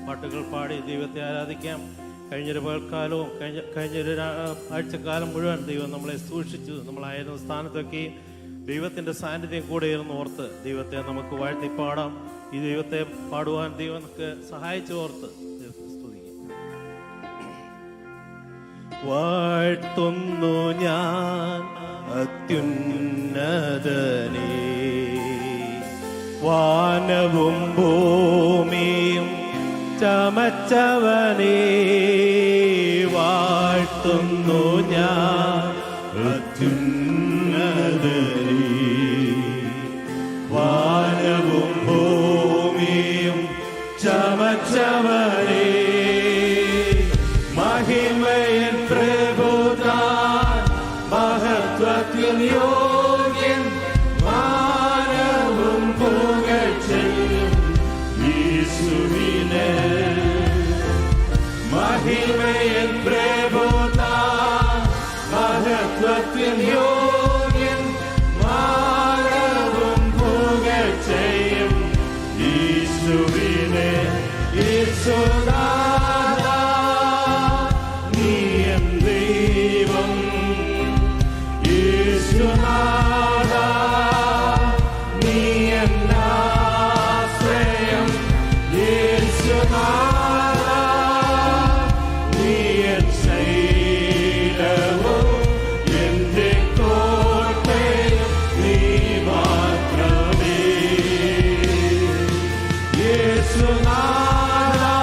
പാട്ടുകൾ പാടി ദൈവത്തെ ആരാധിക്കാം. കഴിഞ്ഞൊരു പകൽക്കാലവും കഴിഞ്ഞൊരു ആഴ്ചക്കാലം മുഴുവൻ ദൈവം നമ്മളെ സൂക്ഷിച്ചു. നമ്മളായിരുന്ന സ്ഥാനത്തൊക്കെ ദൈവത്തിൻ്റെ സാന്നിധ്യം കൂടെ ഇരുന്ന് ഓർത്ത് ദൈവത്തെ നമുക്ക് വാഴ്ത്തിപ്പാടാം. ഈ ദൈവത്തെ പാടുവാൻ ദൈവം നമുക്ക് സഹായിച്ചു ഓർത്ത് സ്തുതിക്കും. വാഴ്ത്തുന്നു ഞാൻ അത്യുന്നതനേ, വാനവും ഭൂമിയും ചമച്ചവനേ. വാഴ്ത്തുന്നു ഞാൻ അത്യുന്നതനേ, വാനവും ഭൂമിയും ചമച്ചവനേ. മഹിമയൻ പ്രഭുതാൻ മഹത്വത്തിൽ യോഗ്യൻ, മാനവും പുകഴ്ചയും യേശുവിനെ. മഹിമയൻ പ്രഭുതാൻ മഹത്വത്തിൽ യോഗ്യൻ, മാനവും പുകഴ്ചയും യേശുവിനെ. യേശുനാഥാ നീ എൻ ദൈവം, യേശുനാഥാ നീ എൻ ആശ്രയം, യേശുനാഥാ നീ എൻ ശൈലവും എന്റെ കോട്ടയും നീ മാത്രമേ. യേശുനാഥാ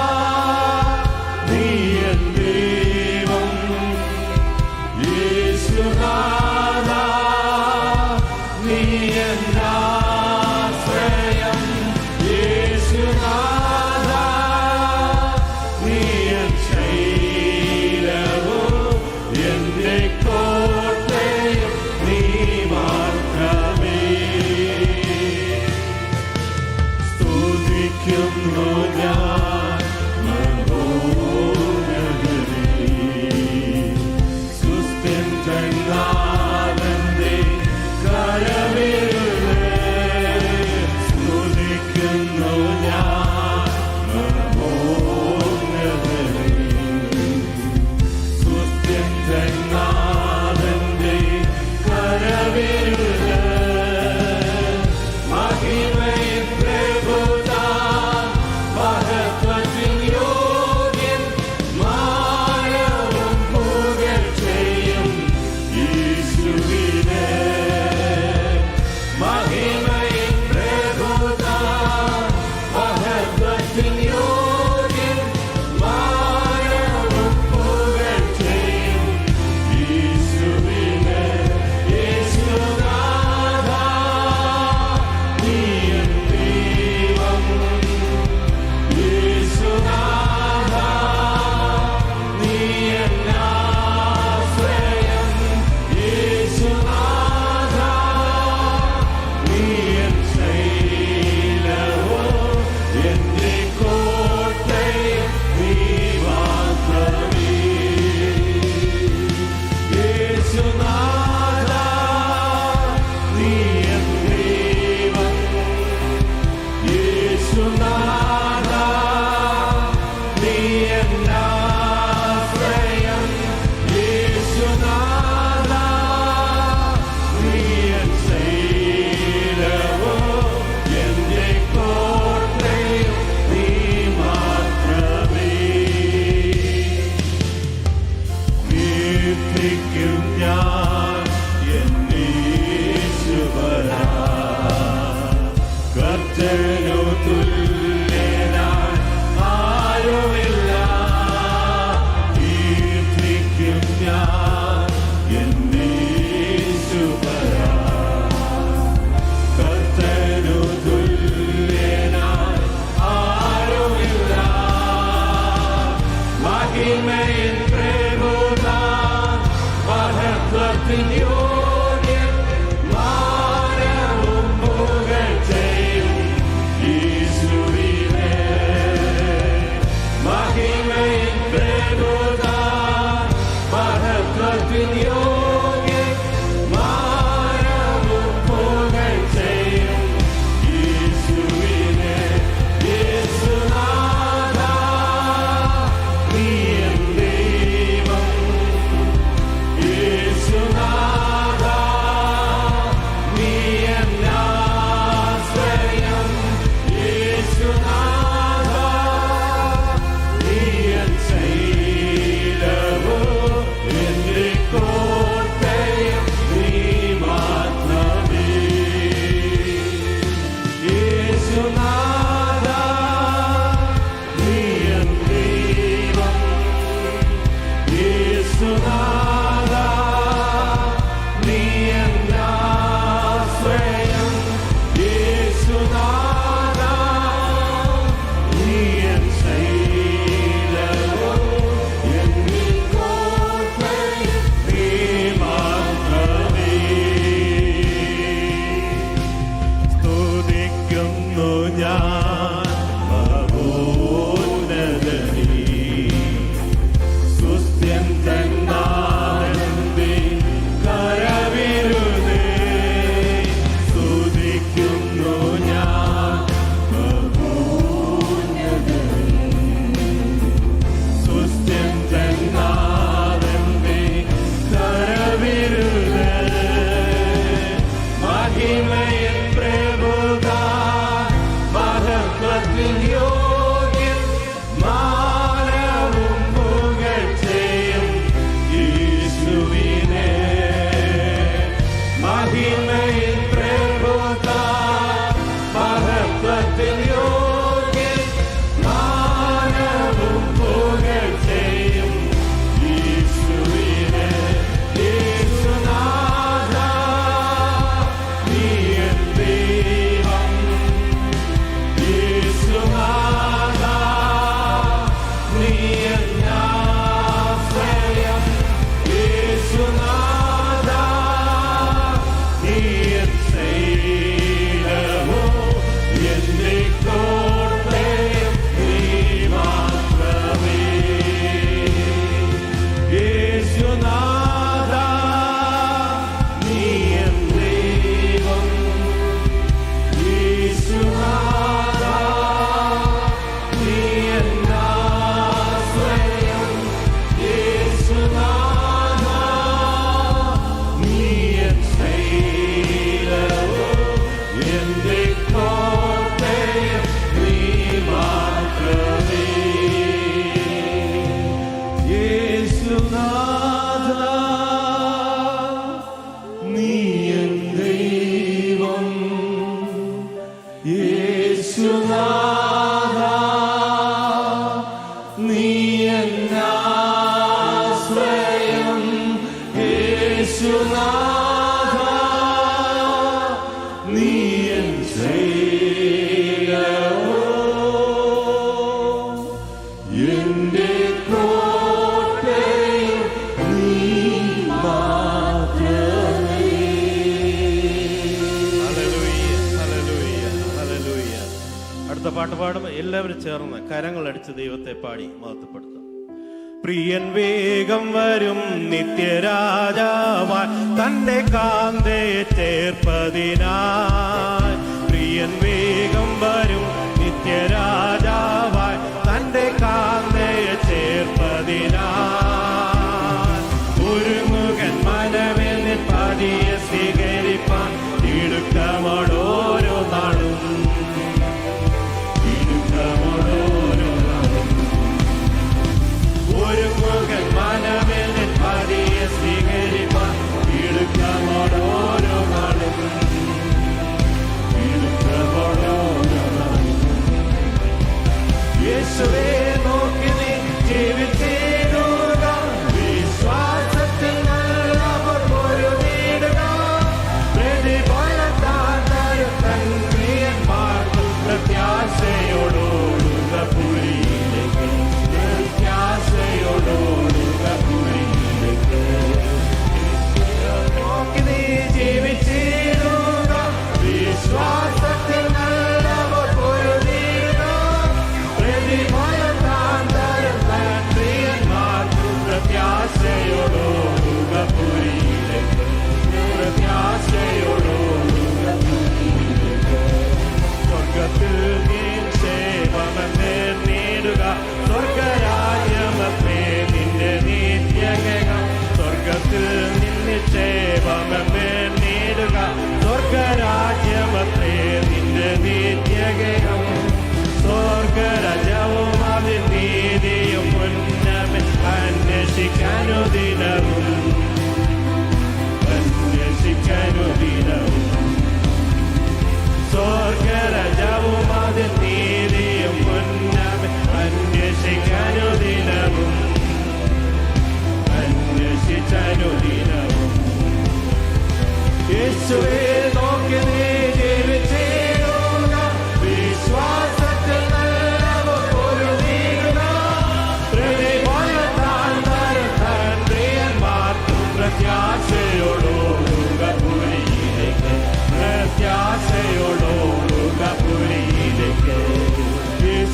പാട്ട് പാടുമ്പോൾ എല്ലാവരും ചേർന്ന് കരങ്ങളടിച്ച് ദൈവത്തെ പാടി മഹത്വപ്പെടുത്തും. പ്രിയൻ വേഗം വരും നിത്യരാജാവായി തന്റെ കാന്തയെ ചേർപ്പതിനായി. പ്രിയൻ വേഗം വരും നിത്യരാജാവായി തന്റെ കാന്തയെ ചേർപ്പതിനായി. ഒരുമുഖൻ മനവിൽ പതിയെ സ്വീകരിപ്പാൻ ഇടുക്കമോടോരോ നാളും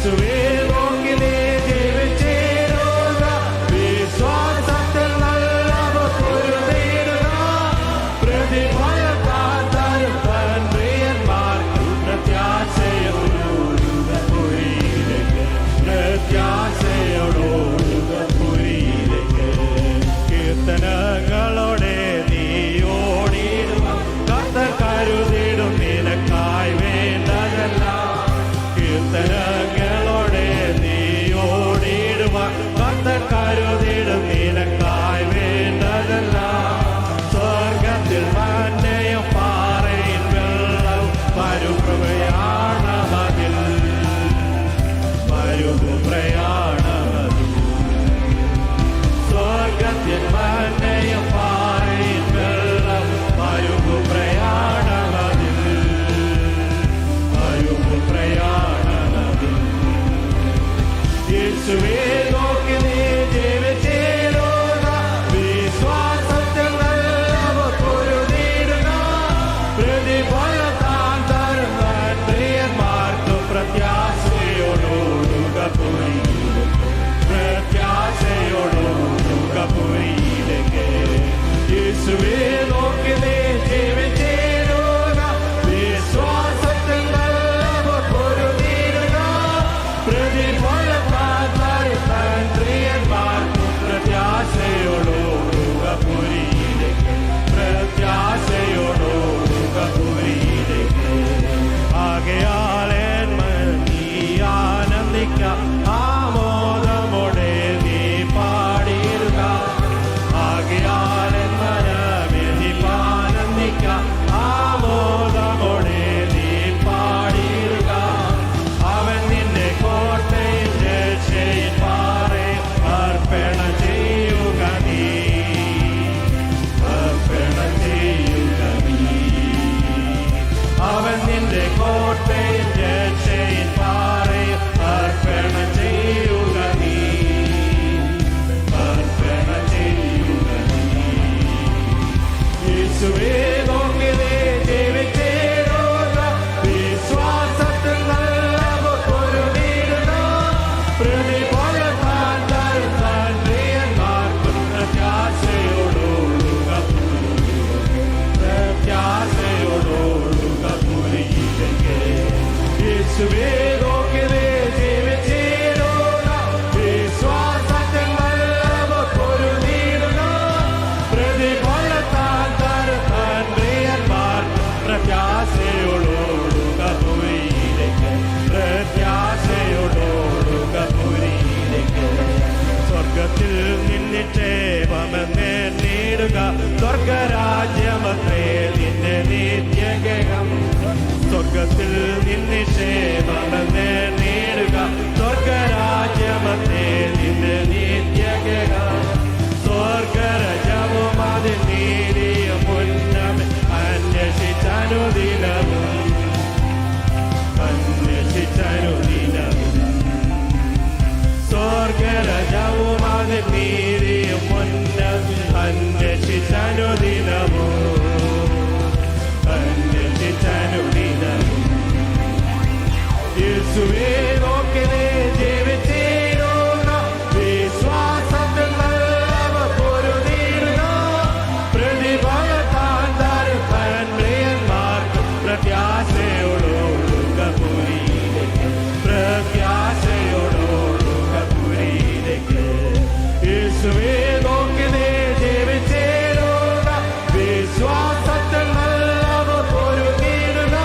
യേശുവേ നോക്കി നീ ജീവിച്ചിടുക, വിശ്വാസത്തിൽ നല്ല പൊരുതിടുക, പ്രതിഫലത്താൽ തരും തൻ പ്രിയന്മാർക്ക് പ്രത്യാശയോടുക പുരിയിലേക്ക്, പ്രത്യാശയോടുക പുരിയിലേക്ക്. കീർത്തനങ്ങളോടെ നീ ഓടിടുക, കർത്തർ കരുതിടും നിനക്കായി വേണ്ടതെല്ലാം. കീർത്തനങ്ങളോടെ നീ ഓടിടുക, കർത്തർ കരുതിടും നിനക്കായി വേണ്ടതെല്ലാം. സ്വർഗത്തിൽ മന്നയും പാറയിൽ വെള്ളവും മരുഭൂപ്രയാണമതിൽ, മരുഭൂപ്രയാണമതിൽ. സ്വർഗത്തിൽ മന്നയും പാറയിൽ വെള്ളം മരുഭൂപ്രയാണമതിൽ, മരുഭൂപ്രയാണമതിൽ. യേശുവേ നോക്കി നീ ജീവിച്ചിടുക, വിശ്വാസത്തിൽ നല്ല പൊരുതിടുക, പ്രതിഫലത്താൽ തരും തൻ പ്രിയന്മാർക്ക് പ്രത്യാശയോടുക പുരിയിലേക്ക്, പ്രത്യാശയോടുക പുരിയിലേക്ക്. യേശുവേ നോക്കി നീ ജീവിച്ചിടുക, വിശ്വാസത്തിൽ നല്ല പൊരുതിടുക, പ്രതിഫലത്താൽ തരും തൻ പ്രിയന്മാർക്ക് പ്രത്യാശയോടുക പുരിയിലേക്ക്, പ്രത്യാശയോടുക പുരിയിലേക്ക്. ആകയാൽ നീ ആനന്ദിക്ക, ആമോദമോടെ നീ പാടിയിടുക. ആകയാൽ മനമേ നീ ആനന്ദിക്ക, ആമോദമോടെ നീ പാടിയിടുക. അവൻ നിന്നെ കോട്ടയും രക്ഷയും പാറയും അർപ്പണം ചെയ്യുക നീ, അർപ്പണം ചെയ്യുക നീ. അവൻ നിന്റെ കോട്ടയും രക്ഷയും പാറയും അർപ്പണം ചെയ്യുക നീ, അർപ്പണം ചെയ്യുക നീ. യേശുവേ നോക്കി നീ ജീവിച്ചിടുക, വിശ്വാസത്തിൽ നല്ല പൊരുതിടുക, പ്രതിഫലത്താൽ തരും തൻ പ്രിയന്മാർക്ക് പ്രത്യാശയോടുക പുരിയിലേക്ക്, പ്രത്യാശയോടുക പുരിയിലേക്ക്. യേശുവേ നോക്കി നീ ജീവിച്ചിടുക, വിശ്വാസത്തിൽ നല്ല പൊരുതിടുക, പ്രതിഫലത്താൽ തരും തൻ പ്രിയന്മാർക്ക് പ്രത്യാശയോടുക പുരിയിലേക്ക്, പ്രത്യാശയോടുക പുരിയിലേക്ക്. സ്വർഗത്തിൽ നിന്നിക്ഷേപമെന്ന് നേടുക, സ്വർഗരാജ്യമത്രേ നിന്റെ നിത്യഗേഹം. സ്വർഗത്തിൽ നിന്നിക്ഷേപമെന്ന് നേടുക, സ്വർഗരാജ്യമത്രേ നിന്റെ നിത്യഗേഹം. സ്വർഗരാജ്യവും അതിൽ നീതിയും പുണ്യമേ അന്വേഷിച്ചനുദിനവും, അന്വേഷിച്ചനുദിനവും. സ്വർഗരാജ്യവും അതിൽ നീതിയും പുണ്യമേ അന്വേഷിച്ചനുദിനവും, അന്വേഷിച്ചനുദിനവും. യേശുവേ നോക്കി നീ ജീവിച്ചിടുക, വിശ്വാസത്തിൽ നല്ല പൊരുതിടുക, പ്രതിഫലത്താൽ തരും തൻ പ്രിയന്മാർക്ക് പ്രത്യാശയോടുക പുരിയിലേക്ക്, പ്രത്യാശയോടുക പുരിയിലേക്ക്. യേശുവേ നോക്കി നീ ജീവിച്ചിടുക, വിശ്വാസത്തിൽ നല്ല പൊരുതിടുക,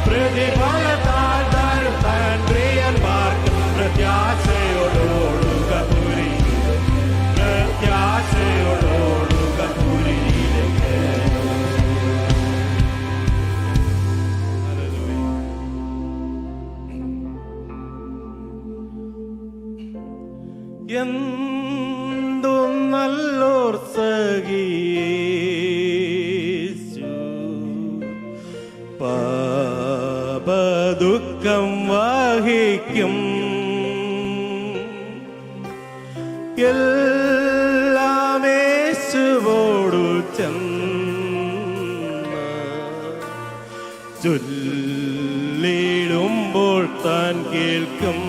പ്രതിഫലത്താൽ തരും തൻ പ്രിയന്മാർക്ക് പ്രത്യാശയോടുക പുരിയിലേക്ക്, പ്രത്യാശയോടുക പുരിയിലേക്ക്. എന്തു നല്ലോർ സഖിയേശു, പാപദുഃഖം വഹിക്കും, എല്ലാം യേശുവോടു ചെന്ന് ചൊല്ലിടുമ്പോൾ താൻ കേൾക്കും.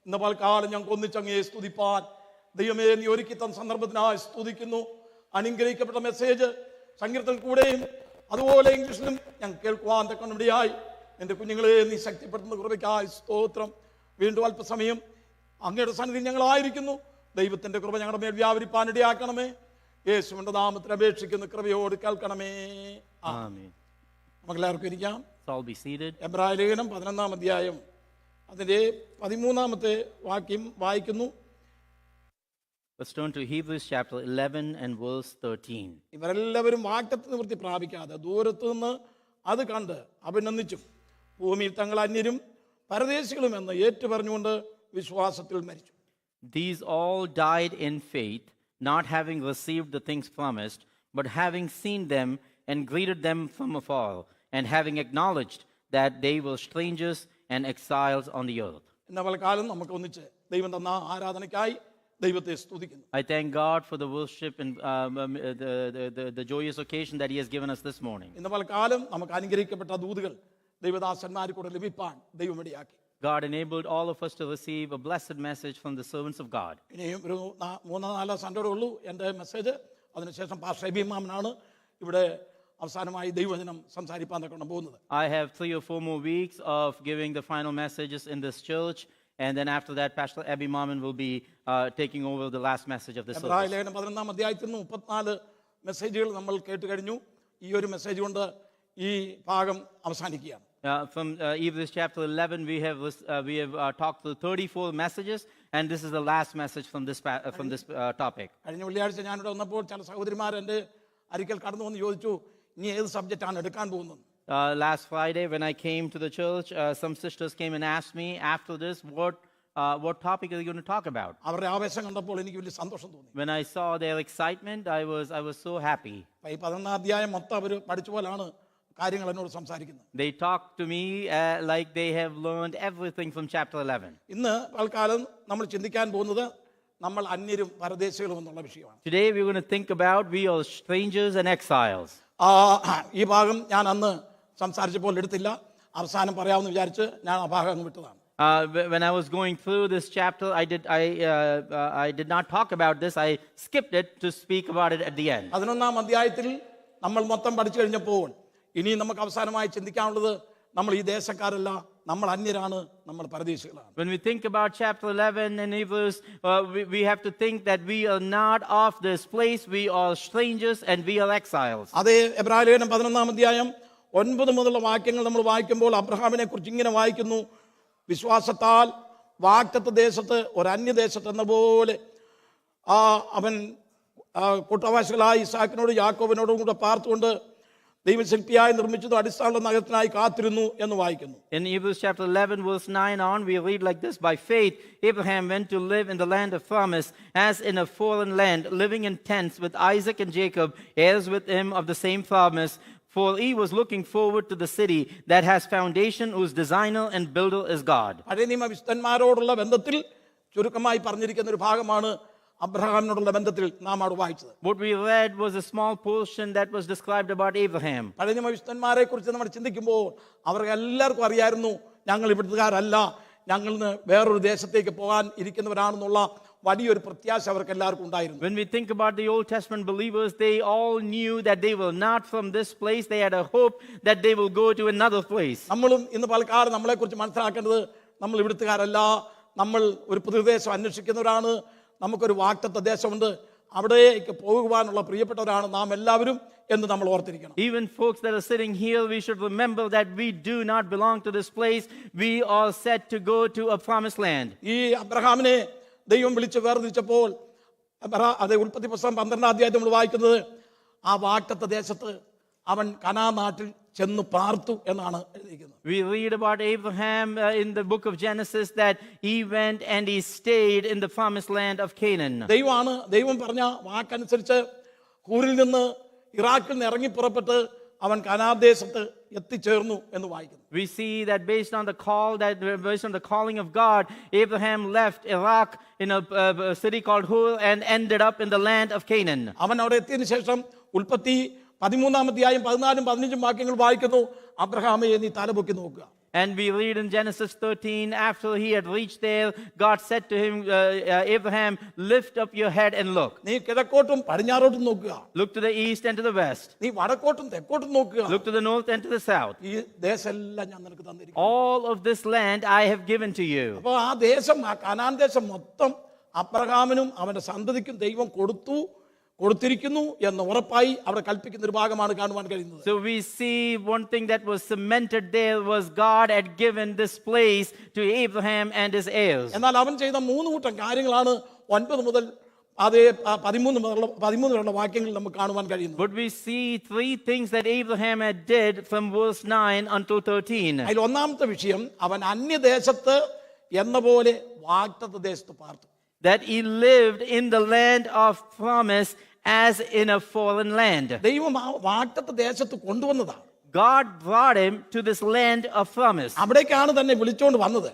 ഇന്ന് പൽക്കാലം ഞങ്ങൾക്ക് ഒന്നിച്ചങ്ങയെ സ്തുതിപ്പാൻ ദൈവമേ നീ ഒരുക്കി തന്ന സന്ദർഭത്തിനായി സ്തുതിക്കുന്നു. അനുഗ്രഹിക്കപ്പെട്ട മെസ്സേജ് സംഗീതത്തിൽ കൂടെയും അതുപോലെ ഇംഗ്ലീഷിലും ഞങ്ങൾ കേൾക്കുവാൻ തക്കണിടയായി എൻ്റെ കുഞ്ഞുങ്ങളെ നീ ശക്തിപ്പെടുത്തുന്ന കൃപയ്ക്കായി സ്തോത്രം. വീണ്ടും അല്പസമയം അങ്ങയുടെ സന്നിധി ഞങ്ങളായിരിക്കുന്നു. ദൈവത്തിൻ്റെ കൃപ ഞങ്ങളുടെ മേൽ വ്യാപരിപ്പാൻ ഇടയാക്കണമേ. യേശുവിൻ്റെ നാമത്തിൽ അപേക്ഷിക്കുന്ന കൃപയോട് കേൾക്കണമേ. നമുക്കെല്ലാവർക്കും ഇരിക്കാം. എബ്രായ ലേഖനം 11-ാം അധ്യായം അതിൻ്റെ 13-ാമത്തെ വാക്യം വായിക്കുന്നു. Let's turn to Hebrews chapter 11 and verse 13. ഇവരെല്ലാവരും വാഗ്ദത്ത നിവൃത്തി പ്രാപിക്കാതെ ദൂരത്തു നിന്ന് അത് കണ്ട് അഭിനന്ദിച്ചും ഭൂമിയിൽ തങ്ങൾ അന്യരും പരദേശികളും എന്ന് ഏറ്റുപറഞ്ഞുകൊണ്ട് വിശ്വാസത്തിൽ മരിച്ചു. These all died in faith, not having received the things promised, but having seen them and greeted them from afar, and having acknowledged that they were strangers and exiles on the earth. ഇന്ന പലകാലം നമുക്ക് ഒന്നിച്ച് ദൈവം തന്ന ആരാധനയ്ക്കായി ദൈവത്തെ സ്തുതിക്കുന്നു. I thank God for the worship and the joyous occasion that He has given us this morning. ഇന്ന പലകാലം നമുക്ക് അനുഗ്രഹിക്കപ്പെട്ട ദൂതുകൾ ദൈവദാസന്മാരിൽ കൂടെ ലഭിപ്പാൻ ദൈവം ഇടയാക്കി. God enabled all of us to receive a blessed message from the servants of God. ഇനിയും ഒരു 3-4 Sunday ഉള്ളൂ എൻ്റെ മെസ്സേജ്. അതിനുശേഷം പാസ്റ്റർ എബിമാമനാണ് ഇവിടെ അവസാനമായി ദൈവവചനം സംസാരിപ്പാൻ തക്കണം പോകുന്നത്. I have 3 or 4 more weeks of giving the final messages in this church, and then after that Pastor Abby Maman will be taking over the last message of this service. എബ്രായ ലേഖനം 11-ാം അധ്യായത്തിൽ 34 മെസ്സേജുകൾ നമ്മൾ കേട്ട് കഴിഞ്ഞു. ഈ ഒരു മെസ്സേജ് കൊണ്ട് ഈ ഭാഗം അവസാനിക്കുകയാണ്. From Hebrews chapter 11 we have talked through 34 messages, and this is the last message from this topic. കഴിഞ്ഞ വെള്ളിയാഴ്ച ഞാനിവിടെ വന്നപ്പോൾ ചില സഹോദരിമാർ എൻ്റെ അരിക്കൽ കടന്നു വന്ന് ചോദിച്ചു, ഇനി ഏത് സബ്ജക്റ്റാണ് എടുക്കാൻ പോകുന്നത്? Last Friday when I came to the church, some sisters came and asked me, after this, what topic are you going to talk about? അവരുടെ ആവേശം കണ്ടപ്പോൾ എനിക്ക് വലിയ സന്തോഷം തോന്നി. When I saw their excitement, I was so happy. ഈ 11-ാം അധ്യായം മൊത്തം അവർ പഠിച്ച പോലാണ് കാര്യങ്ങൾ എന്നോട് സംസാരിക്കുന്നത്. They talked to me like they have learned everything from chapter 11. ഇന്ന് തൽക്കാലം നമ്മൾ ചിന്തിക്കാൻ പോകുന്നത് നമ്മൾ അന്യരും പരദേശികളും എന്നുള്ള വിഷയമാണ്. Today we're going to think about we are strangers and exiles. ഈ ഭാഗം ഞാൻ അന്ന് സംസാരിച്ചപ്പോൾ എടുത്തില്ല, അവസാനം പറയാമെന്ന് വിചാരിച്ച് ഞാൻ ആ ഭാഗം അങ്ങ് വിട്ടതാണ്. When I was going through this chapter, I did not talk about this. I skipped it to speak about it at the end. 11-ാം അധ്യായത്തിൽ നമ്മൾ മൊത്തം പഠിച്ചു കഴിഞ്ഞപ്പോൾ ഇനി നമുക്ക് അവസാനമായി ചിന്തിക്കാനുള്ളത് നമ്മൾ ഈ ദേശക്കാരല്ല, നമ്മൾ അന്യരാണ്, നമ്മൾ പരദേശികളാണ്. When we think about chapter 11 in Hebrews, we have to think that we are not of this place, we are strangers and we are exiles. അതേ എബ്രായ ലേഖനം 11-ാം അധ്യായം 9 മുതലുള്ള വാക്യങ്ങൾ നമ്മൾ വായിക്കുമ്പോൾ അബ്രഹാമിനെ കുറിച്ച് ഇങ്ങനെ വായിക്കുന്നു, വിശ്വാസത്താൽ വാഗ്ദത്ത ദേശത്ത് ഒരു അന്യദേശത്ത് എന്ന പോലെ അവൻ കൂട്ടവാസികളായ ഇസാക്കിനോട് യാക്കോബിനോടും കൂടെ പാർത്തുകൊണ്ട് ദൈവശക്തിയായി നിർമ്മിച്ചതും അടിസ്ഥാന നഗരത്തിനായി കാത്തിരുന്നു എന്ന് വായിക്കുന്നു. In Hebrews chapter 11 verse 9 on, we read like this: By faith Abraham went to live in the land of promise, as in a foreign land, living in tents with Isaac and Jacob, heirs with him of the same promise. For he was looking forward to the city that has foundation, whose designer and builder is God. പഴയ നിയമ വിശുദ്ധന്മാരോടുള്ള ബന്ധത്തിൽ ചുരുക്കമായി പറഞ്ഞിരിക്കുന്ന ഒരു ഭാഗമാണ് അബ്രഹാമിനോടുള്ള ബന്ധത്തിൽ നാം അവിടെ വായിച്ചത്. What we read was a small portion that was described about Abraham. പഴയ നിയമ വിശുദ്ധന്മാരെ കുറിച്ച് നമ്മൾ ചിന്തിക്കുമ്പോൾ അവർക്ക് എല്ലാവർക്കും അറിയായിരുന്നു ഞങ്ങൾ ഇവിടുത്തുകാരല്ല, ഞങ്ങൾ വേറൊരു ദേശത്തേക്ക് പോകാൻ ഇരിക്കുന്നവരാണെന്നുള്ള വലിയൊരു പ്രത്യാശ അവർക്ക് എല്ലാവർക്കും ഉണ്ടായിരുന്നു. When we think about the Old Testament believers, they all knew that they were not from this place. They had a hope that they will go to another place. നമ്മളും ഇന്ന് പലക്കാർ നമ്മളെ കുറിച്ച് മനസ്സിലാക്കേണ്ടത് നമ്മൾ ഇവിടുത്തുകാരല്ല, നമ്മൾ ഒരു പുതുദേശം അന്വേഷിക്കുന്നവരാണ്, നമുക്കൊരു വാഗ്ദത്ത ദേശമുണ്ട്, അവിടേക്ക് പോകുവാനുള്ള പ്രിയപ്പെട്ടവരാണ് നാം എല്ലാവരും എന്ന് നമ്മൾ ഓർത്തിരിക്കണം. Even folks that are sitting here, we should remember that we do not belong to this place. We are set to go to a promised land. ഈ അബ്രഹാമിനെ ദൈവം വിളിച്ച് വേർതിരിച്ചപ്പോൾ അത് ഉൽപ്പത്തി പുസ്തകം 12-ാം അധ്യായത്തിൽ നമ്മൾ വായിക്കുന്നത് ആ വാഗ്ദത്ത ദേശത്ത് അവൻ കനാൻ നാട്ടിൽ ചെന്ന് പാർത്തു എന്നാണ് എഴുതിയിരിക്കുന്നത്. We read about Abraham in the book of Genesis that he went and he stayed in the promised land of Canaan. ദൈവം പറഞ്ഞ വാക്കനുസരിച്ച് ഹൂരിൽ നിന്ന് ഇറാഖിൽ നിന്ന് ഇറങ്ങി പുറപ്പെട്ട് അവൻ കനാൻ ദേശത്ത് എത്തിച്ചേർന്നു എന്ന് വായിക്കുന്നു. We see that based on the calling of God, Abraham left Iraq in a city called Hur and ended up in the land of Canaan. അവൻ അവിടെ എത്തിയതിനു ശേഷം ഉൽപ്പത്തി 13-ാം അധ്യായം 14-15 വാക്യങ്ങൾ വായിക്കുന്നു, അബ്രഹാമേ നീ തലപൊക്കി നോക്കുക. And we read in Genesis 13, after he had reached there, God said to him, Abraham, lift up your head and look. നീ കിഴക്കോട്ടും പടിഞ്ഞാറോട്ടും നോക്കുക. Look to the east and to the west. നീ വടക്കോട്ടും തെക്കോട്ടും നോക്കുക. Look to the north and to the south. ഈ ദേശമെല്ലാം ഞാൻ നിനക്ക് തന്നിരിക്കുന്നു. All of this land I have given to you. അപ്പോൾ ആ ദേശം, ആ കനാൻ ദേശം മൊത്തം അബ്രഹാമിനും അവന്റെ സന്തതിക്കും ദൈവം കൊടുത്തിരിക്കുന്നു എന്ന് ഉറപ്പായി അവിടെ കൽപ്പിക്കുന്ന ഒരു ഭാഗമാണ് കാണുവാൻ കഴിയുന്നത്. So we see one thing that was cemented there was God had given this place to Abraham and his heirs. എന്നാൽ അവൻ ചെയ്ത 3 കൂട്ടം കാര്യങ്ങളാണ് 9 മുതൽ 13 വരെയുള്ള വാക്യങ്ങളിൽ നമുക്ക് കാണുവാൻ കഴിയുന്നത്. But we see 3 things that Abraham had did from verse 9 until 13. അതിൽ ഒന്നാമത്തെ വിഷയം, അവൻ അന്യദേശത്ത് എന്ന പോലെ വാഗ്ദത്ത ദേശത്ത് പാർത്തു. That he lived in the land of promise as in a foreign land. ദൈവം ആ വാഗ്ദത്ത ദേശത്ത് കൊണ്ടുവന്നതാണ്. God brought him to this land of promise. അവിടേക്കാണ് തന്നെ വിളിച്ചോണ്ട് വന്നത്.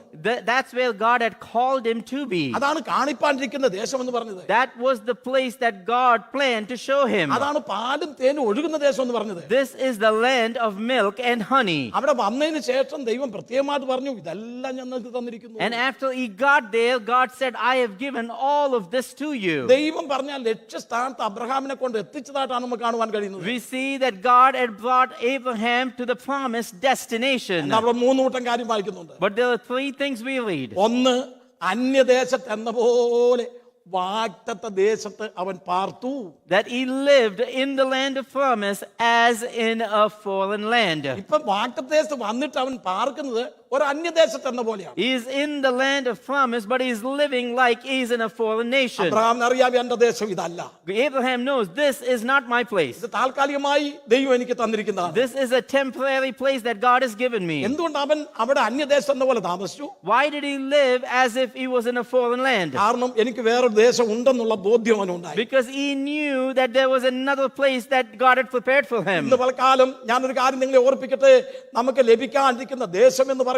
That's where God had called him to be. അതാണ് കാണിപ്പാനിരിക്കുന്ന ദേശം എന്ന് പറഞ്ഞത്. That was the place that God planned to show him. അതാണ് പാലും തേനും ഒഴുകുന്ന ദേശം എന്ന് പറഞ്ഞത്. This is the land of milk and honey. അവിടെ വന്നതിന് ശേഷം ദൈവം പ്രത്യേകമായിട്ട് പറഞ്ഞു, ഇതെല്ലാം ഞങ്ങൾക്ക് തന്നിരിക്കുന്നു. And after he got there, God said, I have given all of this to you. ദൈവം പറഞ്ഞ ലക്ഷ്യസ്ഥാനത്ത് അബ്രഹാമിനെ കൊണ്ട് എത്തിച്ചതായിട്ടാണ് നമുക്ക് കാണുവാൻ കഴിയുന്നത്. We see that God had brought Abraham to the promised destination. അവിടെ 3 കൂട്ടം കാര്യം വായിക്കുന്നുണ്ട്. But there are 3 things we read. ഒന്ന്, അന്യദേശത്ത് എന്ന പോലെ വാഗ്ദത്ത ദേശത്ത് അവൻ പാർത്തു. That he lived in the land of promise as in a foreign land. ഇപ്പൊ വാഗ്ദത്ത ദേശത്ത് വന്നിട്ട് അവൻ പാർക്കുന്നത് ഒരു അന്യദേശത്ത് എന്ന പോലെയാണ്. He is in the land of promise, but he is living like he is in a foreign nation. അബ്രഹാമിന് അറിയാം എന്റെ ദേശം ഇതല്ല. Abraham knows this is not my place. ഇത് താൽക്കാലികമായി ദൈവം എനിക്ക് തന്നിരിക്കുന്നതാണ്. This is a temporary place that God has given me. എന്തുകൊണ്ട് അവൻ അവിടെ അന്യദേശം എന്ന പോലെ താമസിച്ചു? Why did he live as if he was in a foreign land? കാരണം എനിക്ക് വേറൊരു ദേശം ഉണ്ടെന്നുള്ള ബോധ്യം അവനുണ്ടായി. Because he knew that there was another place that God had prepared for him. ഇന്ന് പലകാലം ഞാനൊരു കാര്യം നിങ്ങളെ ഓർപ്പിക്കട്ടെ, നമുക്ക് ലഭിക്കാനിരിക്കുന്ന ദേശം എന്ന് പറയുന്നത്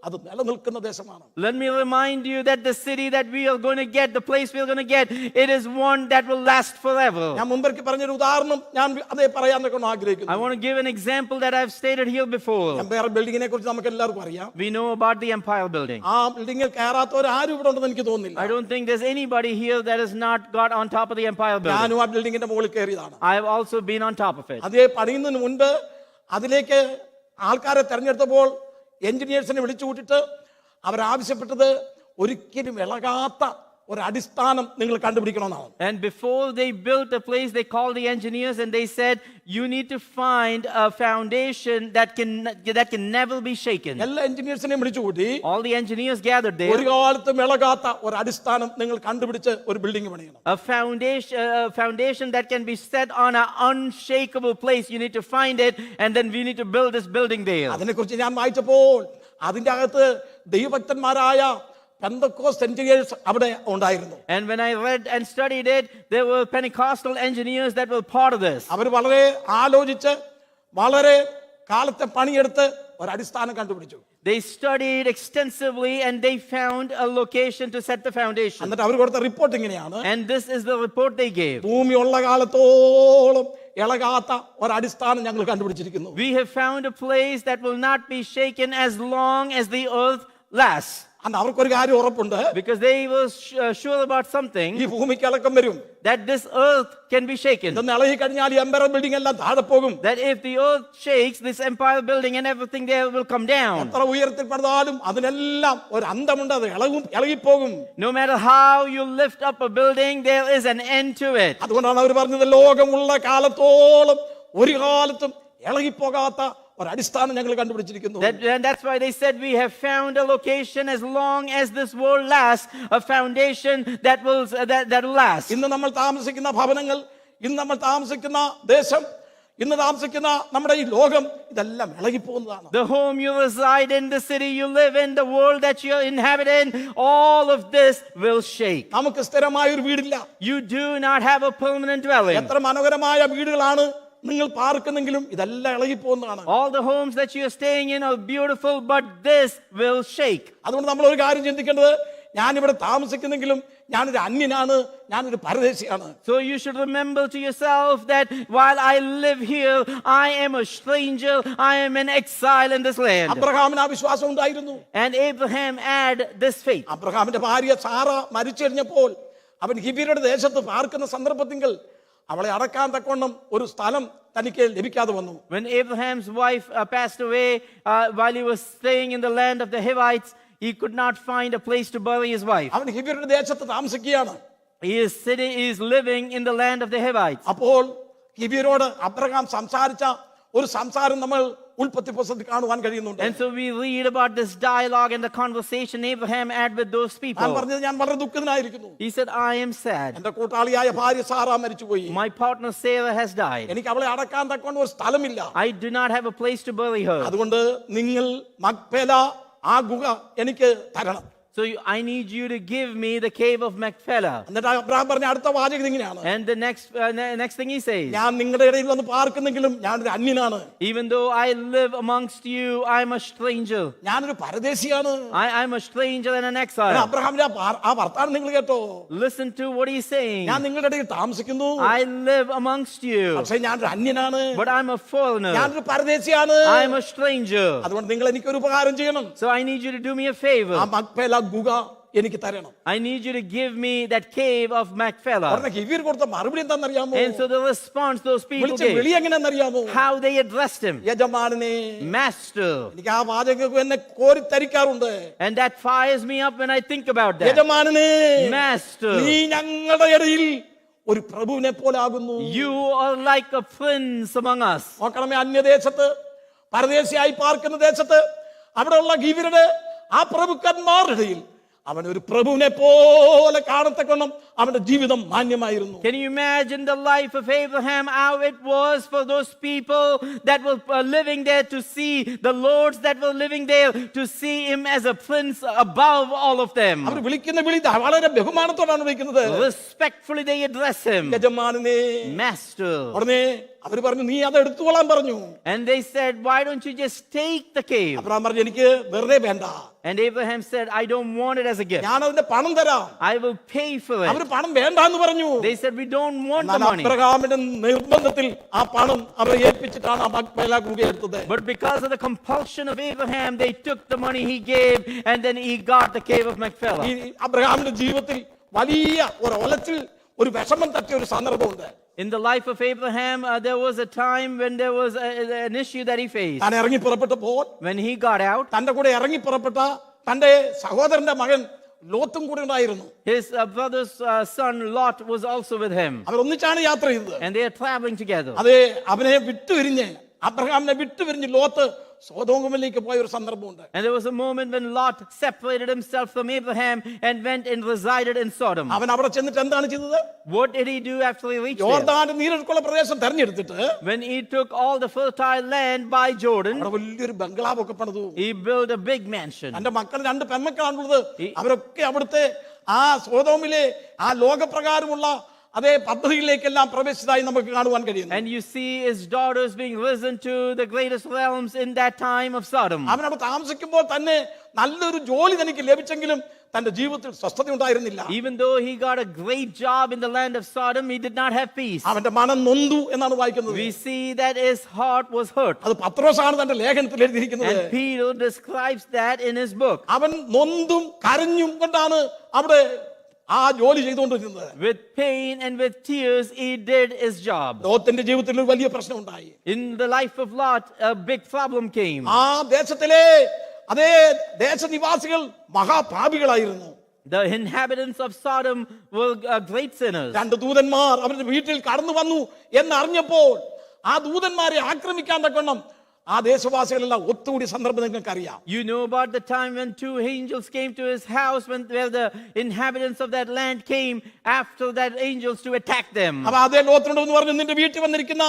അത് നിലനിൽക്കുന്ന ദേശമാണ്. Let me remind you that the city that we are going to get, the place we are going to get, it is one that will last forever. ഞാൻ മുമ്പേക്ക് പറഞ്ഞൊരു ഉദാഹരണം ഞാൻ അതേ പറയാനൊക്കെ ആഗ്രഹിക്കുന്നു. I want to give an example that I've stated here before. Empire ബിൽഡിങ്ങിനെ കുറിച്ച് നമുക്ക് എല്ലാവർക്കും അറിയാം. We know about the Empire Building. ആ ബിൽഡിങ്ങിൽ കയറാത്തവർ ആരും ഇവിടെ ഉണ്ടെന്ന് എനിക്ക് തോന്നുന്നില്ല. I don't think there's anybody here that has not got on top of the Empire Building. ഞാനും ആ ബിൽഡിങ്ങിന്റെ മുകളിൽ കയറിയതാണ്. I have also been on top of it. അതേ പണിയുന്നതിന് മുൻപ് അതിലേക്ക് ആൾക്കാരെ തെരഞ്ഞെടുത്തപ്പോൾ എഞ്ചിനീയേഴ്സിനെ വിളിച്ചു കൂട്ടിട്ട് അവരാവശ്യപ്പെട്ടത് ഒരിക്കലും ഇളകാത്ത ഒരു അടിസ്ഥാനം നിങ്ങൾ കണ്ടുപിടിക്കണമെന്നാണ്. And before they built a place, they called the engineers and they said, you need to find a foundation that can never be shaken. എല്ലാ എഞ്ചിനീയേഴ്സിനെയും വിളിച്ചു കൂട്ടി. All the engineers gathered there. ഒരു കാലത്തും ഇളകാത്ത ഒരു അടിസ്ഥാനം നിങ്ങൾ കണ്ടുപിടിച്ച് ഒരു ബിൽഡിംഗ് പണിയണം. A foundation that can be set on an unshakable place. You need to find it, and then we need to build this building there. അതിനെക്കുറിച്ച് ഞാൻ വായിച്ചപ്പോൾ അതിന്റെ അകത്ത് ദൈവഭക്തന്മാരായ Pentecost engineers അവിടെ ഉണ്ടായിരുന്നു. And when I read and studied it, there were Pentecostal engineers that were part of this. അവർ വളരെ ആലോചിച്ച് വളരെ കാലത്തെ പണിയെടുത്ത് ഒരടിസ്ഥാനം കണ്ടുപിടിച്ചു. They studied extensively and they found a location to set the foundation. എന്നിട്ട് അവർ കൊടുത്ത റിപ്പോർട്ട് ഇങ്ങനെയാണ്: And this is the report they gave. ഭൂമിയുള്ള കാലത്തോളം ഇളകാത്ത ഒരടിസ്ഥാനം ഞങ്ങൾ കണ്ടുപിടിച്ചിരിക്കുന്നു. We have found a place that will not be shaken as long as the earth lasts. അന്ന് അവർക്കൊരു കാര്യം ഉറപ്പുണ്ട്, Because they were sure about something, ഈ ഭൂമിക്ക് ഇളക്കം വരും. that this earth can be shaken. ഇതൊന്ന് ഇളകി കഴിഞ്ഞാൽ ഈ എംപയർ ബിൽഡിംഗ് എല്ലാം താഴെ പോകും. That if the earth shakes, this empire building and everything there will come down. എത്ര ഉയരത്തിൽ പണിതാലും അതിനെല്ലാം ഒരു അന്തമുണ്ട്, അത് ഇളകിപ്പോകും. No matter how you lift up a building, there is an end to it. അതുകൊണ്ടാണ് അവർ പറഞ്ഞത്, ലോകമുള്ള കാലത്തോളം ഒരു കാലത്തും ഇളകിപ്പോകാത്ത ഒരടിസ്ഥാനം ഞങ്ങൾ കണ്ടുപിടിച്ചിരിക്കുന്നു. And that's why they said we have found a location as long as this world lasts, a foundation that will last. ഇന്ന് നമ്മൾ താമസിക്കുന്ന ഭവനങ്ങൾ, ഇന്ന് നമ്മൾ താമസിക്കുന്ന ദേശം, ഇന്ന് താമസിക്കുന്ന നമ്മുടെ ഈ ലോകം, ഇതെല്ലാം ഇളകിപ്പോകുന്നതാണ്. The home you reside in, the city you live in, the world that you inhabit in, all of this will shake. നമുക്ക് സ്ഥിരമായ ഒരു വീടില്ല. You do not have a permanent dwelling. എത്ര മനോഹരമായ വീടുകളാണ് നിങ്ങൾ പാർക്കുന്നെങ്കിലും ഇതെല്ലാം ഇളകിപ്പോകുന്നതാണ്. All the homes that you are staying in are beautiful, but this will shake. അതുകൊണ്ട് നമ്മൾ ഒരു കാര്യം ചിന്തിക്കേണ്ടത്, ഞാനിവിടെ താമസിക്കുന്നെങ്കിലും ഞാനൊരു അന്യനാണ്, ഞാനൊരു പരദേശിയാണ്. So you should remember to yourself that while I live here, I am a stranger, I am an exile in this land. അബ്രഹാമിന് ആ വിശ്വാസം ഉണ്ടായിരുന്നു. And Abraham had this faith. അബ്രഹാമിന്റെ ഭാര്യ സാറ മരിച്ചു കഴിഞ്ഞപ്പോൾ അവൻ ഹിബിയരുടെ ദേശത്ത് പാർക്കുന്ന സന്ദർഭത്തിൽ അവളെ അടക്കാൻ തക്കവണ്ണം ഒരു സ്ഥലം തനിക്ക് ലഭിക്കാതെ വന്നു. When Abraham's wife passed away, while he was staying in the land of the Hivites, he could not find a place to bury his wife. അവൻ ഹിബിയരുടെ ദേശത്ത് താമസിക്കുകയാണ്. He is living in the land of the Hivites. അപ്പോൾ ഹിബിയരോട് Abraham സംസാരിച്ച ഒരു സംസാരം നമ്മൾ ഉൽപ്പത്തി പുസ്തകത്തിൽ കാണുവാൻ കഴിയുന്നുണ്ട്. And so we read about this dialogue and the conversation Abraham had with those people. ഞാൻ പറഞ്ഞത്, ഞാൻ വളരെ ദുഃഖിതനായിരിക്കുന്നു. He said, I am sad. എന്റെ കൂട്ടാളിയായ ഭാര്യ സാറ മരിച്ചുപോയി. My partner Sarah has died. എനിക്ക് അവളെ അടക്കാൻ തക്കൊണ്ട് ഒരു സ്ഥലമില്ല. I do not have a place to bury her. അതുകൊണ്ട് നിങ്ങൾ മക്പേല ആ ഗുഹ എനിക്ക് തരണം. So I need you to give me the cave of Machpelah. എന്നിട്ട് അബ്രഹാം പറഞ്ഞ അടുത്ത വാചകം ഇങ്ങനെയാണ്: And the next thing he says, ഞാൻ നിങ്ങളുടെ ഇടയിൽ വന്ന് പാർക്കുന്നെങ്കിലും ഞാനൊരു അന്യനാണ്. even though I live amongst you, I'm a stranger. ഞാനൊരു പരദേശിയാണ്. I'm a stranger and an exile. അബ്രഹാമിന്റെ ആ വർത്താനം നിങ്ങൾ കേട്ടോ? Listen to what he's saying. ഞാൻ നിങ്ങളുടെ ഇടയിൽ താമസിക്കുന്നു, I live amongst you, പക്ഷേ ഞാനൊരു അന്യനാണ്, but I'm a foreigner. ഞാനൊരു പരദേശിയാണ്. I'm a stranger. അതുകൊണ്ട് നിങ്ങൾ എനിക്കൊരു ഉപകാരം ചെയ്യണം. So I need you to do me a favor. ആ മക്പേല ഗുഹ എനിക്ക് തരണം. I need you to give me that cave of Machpelah. ഉടനെ ഹിബിയർ കൊടുത്ത മറുപടി എന്താണെന്നറിയാമോ? And so the response those people വിളിച്ച gave, വിളി എങ്ങനെയാണെന്നറിയാമോ? how they addressed him, യജമാനനെ. Master. എനിക്ക് ആ വാചകം എന്നെ കോരിത്തരിക്കാറുണ്ട്. And that fires me up when I think about that. യജമാനനെ, Master, നീ ഞങ്ങളുടെ ഇടയിൽ ഒരു പ്രഭുവിനെ പോലാകുന്നു. you are like a prince among us. നോക്കണമേ, അന്യദേശത്ത് പരദേശിയായി പാർക്കുന്ന ദേശത്ത് അവിടെയുള്ള ഹിബിയരുടെ ആ പ്രഭുക്കന്മാരുടെ ഇടയിൽ അവൻ ഒരു പ്രഭുവിനെ പോലെ കാണത്തക്കണം അവന്റെ ജീവിതം മാന്യമായിരുന്നു. Can you imagine the life of Abraham, how it was for those people that were living there to see the lords that were living there, to see him as a prince above all of them? അവർ വിളിക്കുന്ന വിളി വളരെ ബഹുമാനത്തോടാണ് വിളിക്കുന്നത്. Respectfully they address him, യജമാനനെ. Master. ഉടനെ അവർ പറഞ്ഞു, നീ അത് എടുത്തുകൊള്ളാൻ പറഞ്ഞു. And they said, why don't you just take the cave? Abraham പറഞ്ഞു, എനിക്ക് വെറുതെ വേണ്ട. And Abraham said, I don't want it as a gift. ഞാൻ അതിന്റെ പണം തരാം. I will pay for it. അവർ പണം വേണ്ടെന്ന് പറഞ്ഞു. They said, we don't want the money. അബ്രഹാമിന്റെ നിർബന്ധത്തിൽ ആ പണം അവരെ ഏൽപ്പിച്ചിട്ടാണ് ആ മക്പേല ഗുഹ എടുത്തത്. But because of the compulsion of Abraham, they took the money he gave and then he got the cave of Machpelah. ഈ അബ്രഹാമിന്റെ ജീവിതത്തിൽ വലിയ ഒരു ഒലച്ചിൽ, ഒരു വിഷമം തട്ടിയ ഒരു സന്ദർഭമുണ്ട്. In the life of Abraham, there was a time when there was an issue that he faced. താൻ ഇറങ്ങി പുറപ്പെട്ടപ്പോൾ, When he got out, തന്റെ കൂടെ ഇറങ്ങി പുറപ്പെട്ട തന്റെ സഹോദരന്റെ മകൻ ലോത്തും കൂടെ ഉണ്ടായിരുന്നു. his brother's son Lot was also with him. അവർ ഒന്നിച്ചാണ് യാത്ര ചെയ്തത്. And they are traveling together. അതെ, അവനെ വിട്ടുപിരിഞ്ഞ്, അബ്രഹാമിനെ വിട്ടുപിരിഞ്ഞ് ലോത്ത് സോദോമിലേക്ക് പോയ ഒരു സന്ദർഭമുണ്ട്. And there was a moment when Lot separated himself from Abraham and went and resided in Sodom. അവൻ അവിടെ ചെന്നിട്ട് എന്താണ് ചെയ്തത്? What did he do after he reached there? യോർദാന്റെ നീരൊഴുക്കുള്ള പ്രദേശം തെരഞ്ഞെടുത്തിട്ട് When he took all the fertile land by Jordan, അവിടെ വലിയൊരു ബംഗ്ലാവ് ഒക്കെ പണിതു. he built a big mansion. തന്റെ മക്കൾ 2 പെൺമക്കളാണുള്ളത്. അവരൊക്കെ അവിടുത്തെ ആ സോദോമിലെ ആ ലോകപ്രകാരമുള്ള അതേ പദ്ധതികളിലേക്കെല്ലാം പ്രവേശിച്ചതായി നമുക്ക് കാണുവാൻ കഴിയുന്നു. And you see his daughters being risen to the greatest realms in that time of Sodom. അവനവിടെ താമസിക്കുമ്പോൾ തന്നെ നല്ലൊരു ജോലി തനിക്ക് ലഭിച്ചെങ്കിലും തന്റെ ജീവിതത്തിൽ സ്വസ്ഥത ഉണ്ടായിരുന്നില്ല. Even though he got a great job in the land of Sodom, he did not have peace. അവന്റെ മനം നൊന്തു എന്നാണ് വായിക്കുന്നത്. We see that his heart was hurt. അത് പത്രോസാണ് തന്റെ ലേഖനത്തിൽ എഴുതിയിരിക്കുന്നത്. And Peter describes that in his book. അവൻ നൊന്തും കരഞ്ഞും കൊണ്ടാണ് അവിടെ ആ ജോലി ചെയ്തുകൊണ്ടിരുന്നത്. With pain and with tears, he did his job. ലോത്തിന്റെ ജീവിതത്തിൽ ഒരു വലിയ പ്രശ്നം ഉണ്ടായി. In the life of Lot, a big problem came. ആ ദേശത്തിലെ അതേ ദേശനിവാസികൾ മഹാപാപികളായിരുന്നു. The inhabitants of Sodom were great sinners. രണ്ട് ദൂതന്മാർ അവരുടെ വീട്ടിൽ കടന്നു വന്നു എന്നറിഞ്ഞപ്പോൾ ആ ദൂതന്മാരെ ആക്രമിക്കാൻ തക്കവണ്ണം ആ ദേശവാസികളെല്ലാം ഒത്തുകൂടി സന്ദർഭം നിങ്ങൾക്ക് അറിയാം. You know about the time when two angels came to his house, where the inhabitants of that land came after that angels to attack them. അപ്പൊ അതേ ലോത്തിനോട് എന്ന് പറഞ്ഞു, നിന്റെ വീട്ടിൽ വന്നിരിക്കുന്ന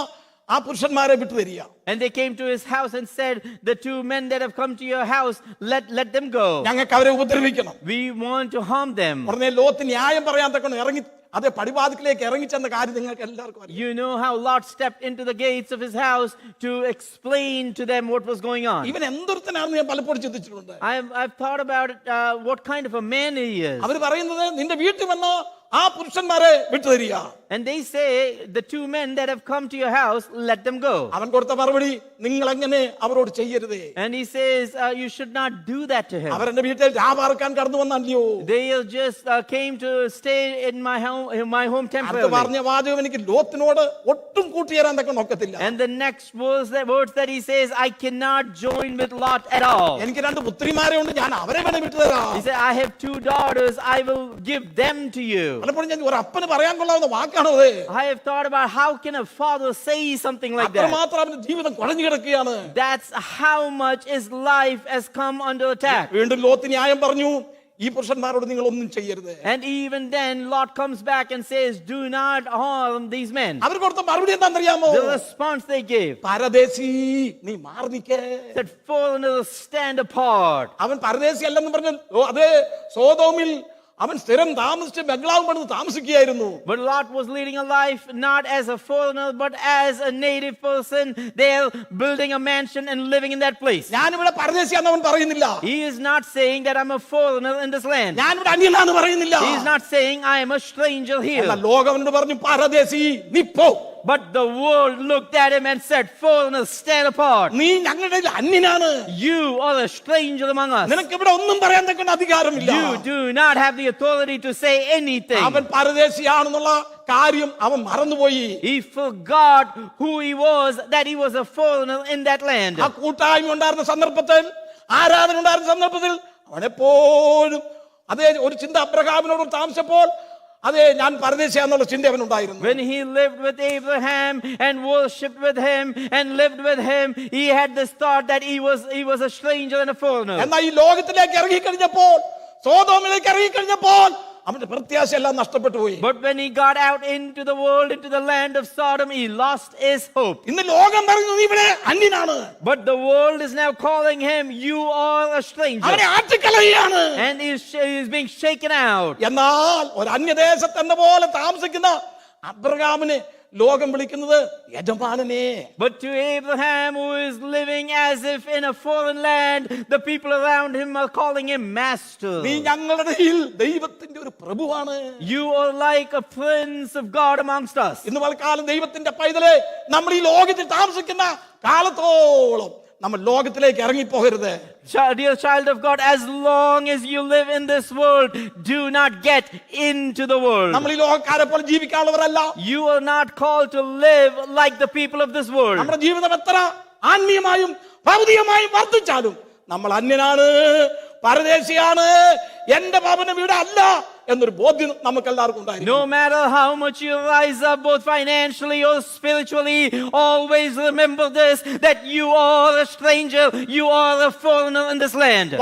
ആ പുരുഷന്മാരെ വിട്ടുതരിക. And they came to his house and said, the two men that have come to your house, let them go. ഞങ്ങൾക്ക് അവരെ ഉപദ്രവിക്കണം. We want to harm them. ഉടനെ ലോത്ത് ന്യായം പറയാൻ തക്കണം ഇറങ്ങി അതേ പടിവാതിക്കലേക്ക് ഇറങ്ങിച്ചെന്ന കാര്യം നിങ്ങൾക്ക് എല്ലാവർക്കും അറിയാം. You know how Lot stepped into the gates of his house to explain to them what was going on. ഇവൻ എന്തൊരുത്തനാണെന്ന് ഞാൻ പലപ്പോഴും ചിന്തിച്ചിട്ടുണ്ട്. I've thought about what kind of a man he is. അവർ പറയുന്നത് നിന്റെ വീട്ടിൽ വന്ന ആ പുരുഷന്മാരെ വിട്ടുതരിക. And they say, the two men that have come to your house, let them go. അവൻ കൊടുത്ത മറുപടി, നിങ്ങൾ അങ്ങനെ അവരോട് ചെയ്യരുതേ. And he says, you should not do that to him. അവർ എന്റെ വീട്ടിൽ രാപാർക്കാൻ കടന്നു വന്നല്ലയോ. They just came to stay in my home temporarily. പറഞ്ഞ വാചകം എനിക്ക് ലോത്തിനോട് ഒട്ടും കൂട്ടിയേരാൻ തക്ക നോക്കത്തില്ല. And the next words that he says, I cannot join with Lot at all. എനിക്ക് രണ്ട് പുത്രിമാരെ ഉണ്ട്, ഞാൻ അവരെ വേണേ വിട്ടുതരാം. He said, I have two daughters, I will give them to you. പലപ്പോഴും ഞാൻ ഒരു അപ്പന് പറയാൻ കൊള്ളാവുന്ന വാക്കാണോ അത്? I have thought about how can a father say something like that. അത്രമാത്രം അവന്റെ ജീവിതം കുഴഞ്ഞു കിടക്കുകയാണ്. That's how much his life has come under attack. വീണ്ടും ലോത്ത് ന്യായം പറഞ്ഞു, ഈ പുരുഷന്മാരോട് നിങ്ങൾ ഒന്നും ചെയ്യരുത്. And even then Lot comes back and says, do not harm these men. അവർ കൊടുത്ത മറുപടി എന്താണെന്നറിയാമോ? The response they gave, പരദേശി നീ മാറി നിൽക്കേ. that foreigners stand apart. അവൻ പരദേശി അല്ലെന്ന് പറഞ്ഞു. അതേ സോദോമിൽ അവൻ സ്ഥിരം താമസിച്ച് ബംഗ്ലാവ് പണിത് താമസിക്കുകയായിരുന്നു. But Lot was leading a life not as a foreigner but as a native person. They're building a mansion and living in that place. ഞാനിവിടെ പരദേശിയാണെന്ന് അവൻ പറയുന്നില്ല. He is not saying that I'm a foreigner in this land. ഞാനിവിടെ അന്യനാണെന്ന് പറയുന്നില്ല. He is not saying I am a stranger here. ലോകം അവനോട് പറഞ്ഞു, പരദേശി നീ പോ. But the world looked at him and said, foreigners, stand apart. നീ ഞങ്ങളുടെ അന്യനാണ്. You are a stranger among us. നിനക്ക് ഇവിടെ ഒന്നും പറയാൻ തക്ക അധികാരമില്ല. You do not have the authority to say anything. അവൻ പരദേശിയാണെന്നുള്ള കാര്യം അവൻ മറന്നുപോയി. He forgot who he was, that he was a foreigner in that land. ആ കൂട്ടായ്മ ഉണ്ടായിരുന്ന സന്ദർഭത്തിൽ, ആരാധന ഉണ്ടായിരുന്ന സന്ദർഭത്തിൽ അവനെപ്പോഴും അതേ ഒരു ചിന്ത അബ്രഹാമിനോട് താമസിച്ചപ്പോൾ അതേ ഞാൻ പരദേശിയാന്നുള്ള ചിന്ത അവനുണ്ടായിരുന്നു. When he lived with Abraham and worshipped with him and lived with him, he had this thought that he was a stranger and a foreigner. എന്നാൽ ഈ ലോകത്തിലേക്ക് ഇറങ്ങിക്കഴിഞ്ഞപ്പോൾ, സോദോമിലേക്ക് ഇറങ്ങിക്കഴിഞ്ഞപ്പോൾ അവന്റെ പ്രത്യാശ എല്ലാം നഷ്ടപ്പെട്ടു പോയി. But when he got out into the world, into the land of Sodom, he lost his hope. ഇന്ന് ലോകം പറഞ്ഞു നീ ഇവിടെ അന്യനാണ്. But the world is now calling him, you are a stranger. അവനെ ആട്ടിക്കളയാണ്. And he is being shaken out. എന്നാൽ ഒരു അന്യദേശത്ത് എന്ന പോലെ താമസിക്കുന്ന അബ്രഹാമിനെ ലോകം വിളിക്കുന്നത് യജമാനനെ. But to Abraham, who is living as if in a foreign land, the people around him are calling him master. നീ ഞങ്ങളുടെ ഇടയിൽ ദൈവത്തിന്റെ ഒരു പ്രഭുവാണ്. You are like a prince of God amongst us. ഇന്ന് പലകാലം ദൈവത്തിന്റെ പൈതലെ നമ്മൾ ഈ ലോകത്തിൽ താമസിക്കുന്ന കാലത്തോളം നമ്മൾ ലോകത്തിലേക്ക് ഇറങ്ങിപ്പോകരുത്. Dear child of God, as long as you live in this world, do not get into the world. നമ്മൾ ഈ ലോകക്കാരെ പോലെ ജീവിക്കാനുള്ളവരല്ല. You are not called to live like the people of this world. നമ്മുടെ ജീവിതം എത്ര ആത്മീയമായും ഭൗതികമായും വർദ്ധിച്ചാലും നമ്മൾ അന്യനാണ്, പരദേശിയാണ്, എന്റെ ഭവനം ഇവിടെ അല്ല എന്നൊരു ബോധ്യം നമുക്ക് എല്ലാവർക്കും ഉണ്ടായിരിക്കും. No matter how much you rise up, both financially or spiritually, always remember this, that you are a stranger, you are a foreigner in this land.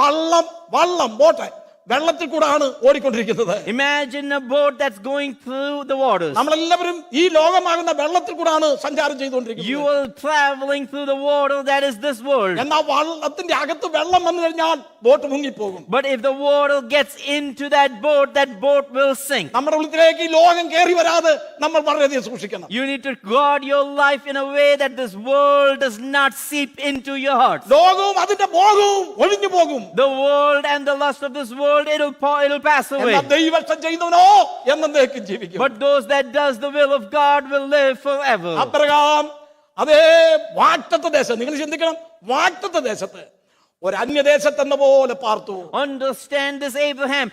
വള്ളം ബോട്ട് വെള്ളത്തിൽ കൂടാണ് ഓടിക്കൊണ്ടിരിക്കുന്നത്. Imagine a boat that's going through the waters. നമ്മളെല്ലാവരും ഈ ലോകമാകുന്ന വെള്ളത്തിൽ കൂടാണ് സഞ്ചാരം ചെയ്തുകൊണ്ടിരിക്കുന്നത്. You are traveling through the water that is this world. എന്നാൽ വള്ളത്തിന്റെ അകത്ത് വെള്ളം വന്നു കഴിഞ്ഞാൽ boat മുങ്ങിപ്പോകും. But if the water gets into that boat will sink. നമ്മുടെ ഉള്ളിലേക്ക് ഈ ലോകം കയറി വരാതെ നമ്മൾ വളരെയധികം സൂക്ഷിക്കണം. You need to guard your life in a way that this world does not seep into your heart. ലോകവും അതിന്റെ മോഹവും ഒഴിഞ്ഞു പോകും. The world and the lust of this world, it'll pass away. എന്നാൽ ദൈവം ചെയ്യുന്നവനോ എന്നേക്കും ജീവിക്കും. But those that does the will of God will live forever. Abraham അതേ വാഗ്ദത്ത ദേശം, നിങ്ങൾ ചിന്തിക്കണം, വാഗ്ദത്ത ദേശത്ത് ഒരു അന്യദേശത്തെന്ന പോലെ പാർത്തു. Understand this, Abraham,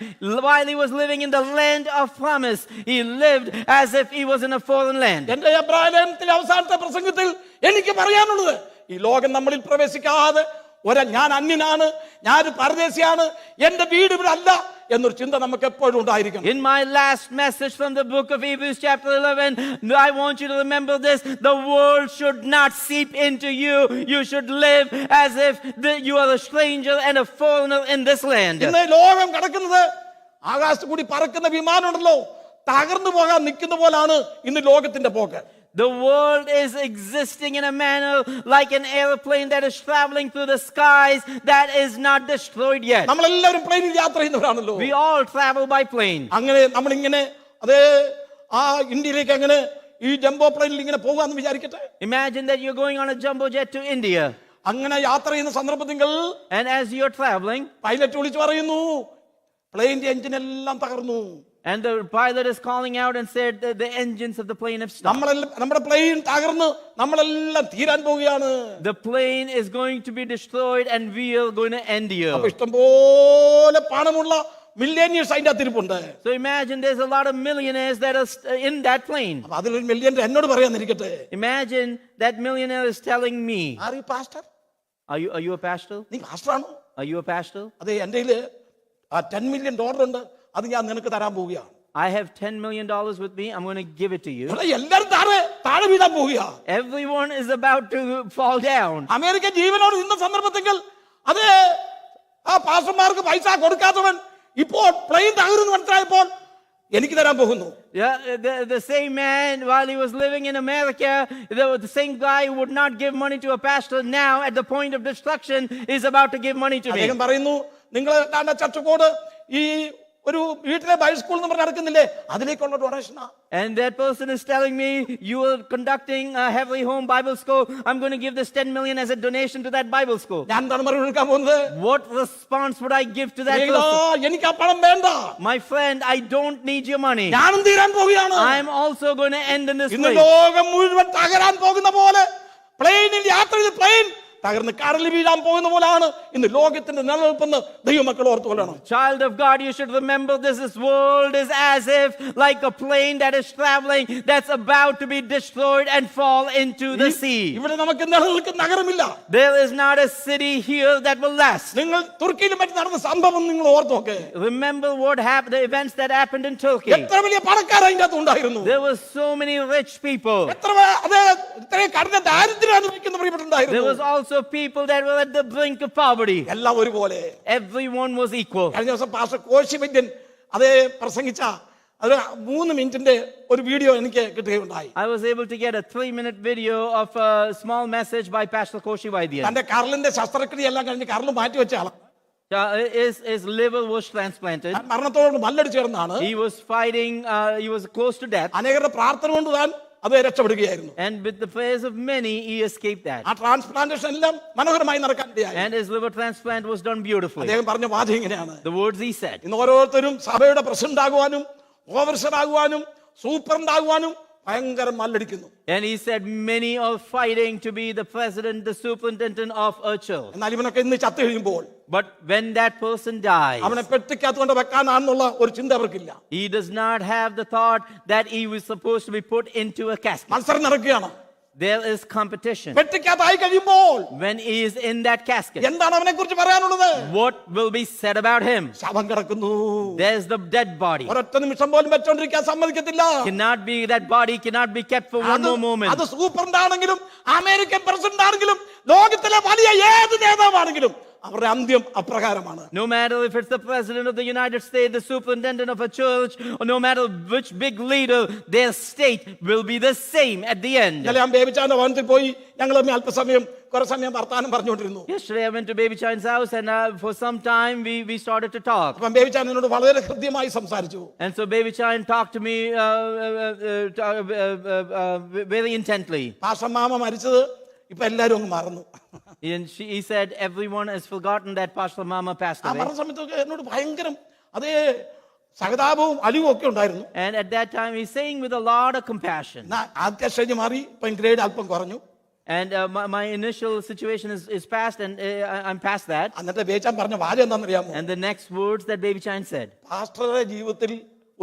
while he was living in the land of promise, he lived as if he was in a foreign land. എന്റെ എബ്രാഹിമിലെ അവസാനത്തെ പ്രസംഗത്തിൽ എനിക്ക് പറയാനുള്ളത്, ഈ ലോകം നമ്മളിൽ പ്രവേശിക്കാതെ ഞാൻ അന്യനാണ്, ഞാൻ പരദേശിയാണ്, എന്റെ വീട് ഇവിടെ അല്ല എന്നൊരു ചിന്ത നമുക്ക് എപ്പോഴും ഉണ്ടായിരിക്കണം. In my last message from the book of Hebrews chapter 11, I want you to remember this: the world should not seep into you. You should live as if you are a stranger and a foreigner in this land. ഇന്ന് ലോകം കിടക്കുന്നത് ആകാശത്ത് കൂടി പറക്കുന്ന വിമാനമുണ്ടല്ലോ, തകർന്നു പോകാൻ നിൽക്കുന്ന പോലാണ് ഇന്ന് ലോകത്തിന്റെ പോക്ക്. The world is existing in a manner like an airplane that is traveling through the skies that is not destroyed yet. നമ്മളെല്ലാവരും പ്ലെയിനിൽ യാത്ര ചെയ്യുന്നവരാണല്ലോ. We all travel by plane. അങ്ങനെ നമ്മളിങ്ങനെ അതേ ആ ഇന്ത്യയിലേക്ക് അങ്ങനെ ഈ ജംബോ പ്ലെയിനിൽ ഇങ്ങനെ പോകാന്ന് വിചാരിക്കട്ടെ. Imagine that you're going on a jumbo jet to India. അങ്ങനെ യാത്ര ചെയ്യുന്ന സന്ദർഭത്തിൽ And as you're traveling, pilot വിളിച്ചു പറയുന്നു, പ്ലെയിനിന്റെ എഞ്ചിൻ എല്ലാം തകർന്നു. and the pilot is calling out and said that the engines of the plane have stopped. നമ്മുടെ plain തകർന്ന് നമ്മളെല്ലാം തീരാൻ പോവുകയാണ്. The plane is going to be destroyed and we are going to end here. അപ്പോൾ ഇഷ്ടംപോലെ പണമുള്ള മില്ലേനിയേഴ്സ് അതിന്റെ അകത്തിരിപ്പുണ്ട്. So imagine there's a lot of millionaires that are in that plane. അപ്പോൾ അതിലൊരു മില്യണർ എന്നോട് പറയാന്നിരിക്കട്ടെ, Imagine that millionaire is telling me, are you pastor? are you a pastor? നീ പാസ്റ്ററാണോ? Are you a pastor? അതെ, എൻ്റെ കയ്യിൽ $10 million ഉണ്ട്, അത് ഞാൻ നിനക്ക് തരാൻ പോവുകയാണ്. I have $10 million with me. I'm going to give it to you. എല്ലാവരും താഴെ വീഴാൻ പോവുക. Everyone is about to fall down. America ജീവനോട് ഇന്ന സന്ദർഭത്തിൽ അതെ ആ പാസ്റ്റർമാർക്ക് പൈസ കൊടുക്കാത്തവൻ ഇപ്പോൾ പ്ലെയിൻ തകരുന്നു മനസ്സിലായപ്പോൾ എനിക്ക് തരാൻ പോകുന്നു. Yeah, the same man, while he was living in America, the same guy who would not give money to a pastor, now at the point of destruction is about to give money to me. അദ്ദേഹം പറയുന്നു, നിങ്ങൾ ചർച്ചക്കോട് ഈ ഒരു വീട്ടിലെ Bible school എന്ന് പറഞ്ഞ് നടക്കുന്നില്ലേ, അതിലേക്കുള്ള ഡൊണേഷനാ. And that person is telling me, you are conducting a Heavenly Home Bible School. I'm going to give this 10 million as a donation to that Bible school. ഞാൻ എന്താണ് മറുപടി കൊടുക്കാൻ പോകുന്നത്? What response would I give to that person? എനിക്ക് ആ പണം വേണ്ട. My friend, I don't need your money. ഞാനും തീരാൻ പോവുകയാണ്. I'm also going to end in this ഇന്ന് place. ലോകം മുഴുവൻ തകരാൻ പോകുന്ന പോലെ പ്ലെയിനിൽ യാത്ര ചെയ്ത് പ്ലെയിൻ തകർന്ന് കടലിൽ വീഴാൻ പോകുന്ന പോലാണ് ഇന്ന് ലോകത്തിന്റെ നിലനിൽപ്പെന്ന് ദൈവമക്കൾ ഓർത്തുകൊള്ളണം. Child of God, you should remember this world is as if like a plane that is traveling that's about to be destroyed and fall into the sea. ഇവിടെ നമുക്ക് നിലനിൽക്കുന്ന നഗരമില്ല. There is not a city here that will last. നിങ്ങൾ തുർക്കിയിലും മറ്റും നടന്ന സംഭവം നിങ്ങൾ ഓർത്തു നോക്ക്. Remember what happened, the events that happened in Turkey. എത്ര വലിയ പണക്കാർ അതിന്റെ അകത്ത് ഉണ്ടായിരുന്നു. There were so many rich people. ഇത്രയും കഠിന ദാരിദ്ര്യം അനുഭവിക്കുന്ന പ്രിയപ്പെട്ടുണ്ടായിരുന്നു. There was also people that were at the brink of poverty. എല്ലാം ഒരുപോലെ. Everyone was equal. കഴിഞ്ഞ ദിവസം പാസ്റ്റർ കോശി വൈദ്യൻ അതേ പ്രസംഗിച്ച ഒരു 3 മിനിറ്റിന്റെ ഒരു വീഡിയോ എനിക്ക് കിട്ടുകയുണ്ടായി. I was able to get a 3-minute video of a small message by Pastor Koshi Vaidyan. തന്റെ കരളിന്റെ ശസ്ത്രക്രിയ എല്ലാം കഴിഞ്ഞ് കരൾ മാറ്റി വെച്ച ആളാണ്. His liver was transplanted. മരണത്തോട് മല്ലടിച്ചു ചേർന്നാണ്. He was fighting, he was close to death. അനേകരുടെ പ്രാർത്ഥന കൊണ്ട് താൻ അത് രക്ഷപ്പെടുകയായിരുന്നു. And with the prayers of many, he escaped that. ആ ട്രാൻസ്പ്ലാന്റേഷൻ എല്ലാം മനോഹരമായി നടക്കാനിടയായി. And his liver transplant was done beautifully. അദ്ദേഹം പറഞ്ഞ വാചകം ഇങ്ങനെയാണ്. The words he said. ഇന്ന് ഓരോരുത്തരും സഭയുടെ പ്രസിഡന്റ് ആകുവാനും ഓവർസർ ആകുവാനും സൂപ്രണ്ട് ആകുവാനും ഭയങ്കര മല്ലടിക്കുന്നു. And he said many are fighting to be the president, the superintendent of a church. എന്നാൽ ഇവനൊക്കെ ഇന്ന് ചത്തു കഴിയുമ്പോൾ But when that person dies, അവനെ പെട്ടിക്കകത്തുകൊണ്ട് വെക്കാനാണെന്നുള്ള ഒരു ചിന്ത അവർക്കില്ല. he does not have the thought that he was supposed to be put into a casket. മത്സരം നടക്കുകയാണ്. There is competition. പെട്ടിക്കകത്തായി കഴിയുമ്പോൾ When he is in that casket, എന്താണ് അവനെ കുറിച്ച് പറയാനുള്ളത്? what will be said about him? ശവം കിടക്കുന്നു. There's the dead body. ഒരൊറ്റ നിമിഷം പോലും വെച്ചോണ്ടിരിക്കാൻ സമ്മതിക്കത്തില്ല. That body cannot be kept for one more moment. അത് സൂപ്രണ്ട് ആണെങ്കിലും അമേരിക്കൻ പ്രസിഡന്റ് ആണെങ്കിലും ലോകത്തിലെ വലിയ ഏത് നേതാവാണെങ്കിലും അവരുടെ അന്ത്യം അപ്രകാരമാണ്. No matter if it's the president of the United States, the superintendent of a church, or no matter which big leader, their state will be the same at the end. ഇന്നലെ ഞാൻ ബേബിച്ചാന്റെ ഭവനത്തിൽ പോയി ഞങ്ങൾ അല്പസമയം കുറെ സമയം വർത്താനം പറഞ്ഞുകൊണ്ടിരുന്നു. Yesterday I went to Baby Chan's house and for some time we started to talk. അപ്പം ബേബിച്ചാൻ എന്നോട് വളരെ ഹൃദ്യമായി സംസാരിച്ചു. And so Baby Chan talked to me very intently. Pastor mama മരിച്ചത് ഇപ്പൊ എല്ലാരും അങ്ങ് മറന്നു. And he said everyone has forgotten that Pastor Mama passed ആ away. മരണ സമയത്തൊക്കെ എന്നോട് ഭയങ്കരം അതേ സഹതാപവും അലിവും ഒക്കെ ഉണ്ടായിരുന്നു. And at that time he's saying with a lot of compassion. ആദ്യ സ്റ്റേജ് മാറി ഇപ്പൊ ഗ്രേഡ് അല്പം കുറഞ്ഞു. And my initial situation is past and I'm past that. എന്നിട്ട് ബേബിച്ചാൻ പറഞ്ഞ വാചകം എന്താണെന്നറിയാമോ? And the next words that Baby Chan said. പാസ്റ്ററുടെ ജീവിതത്തിൽ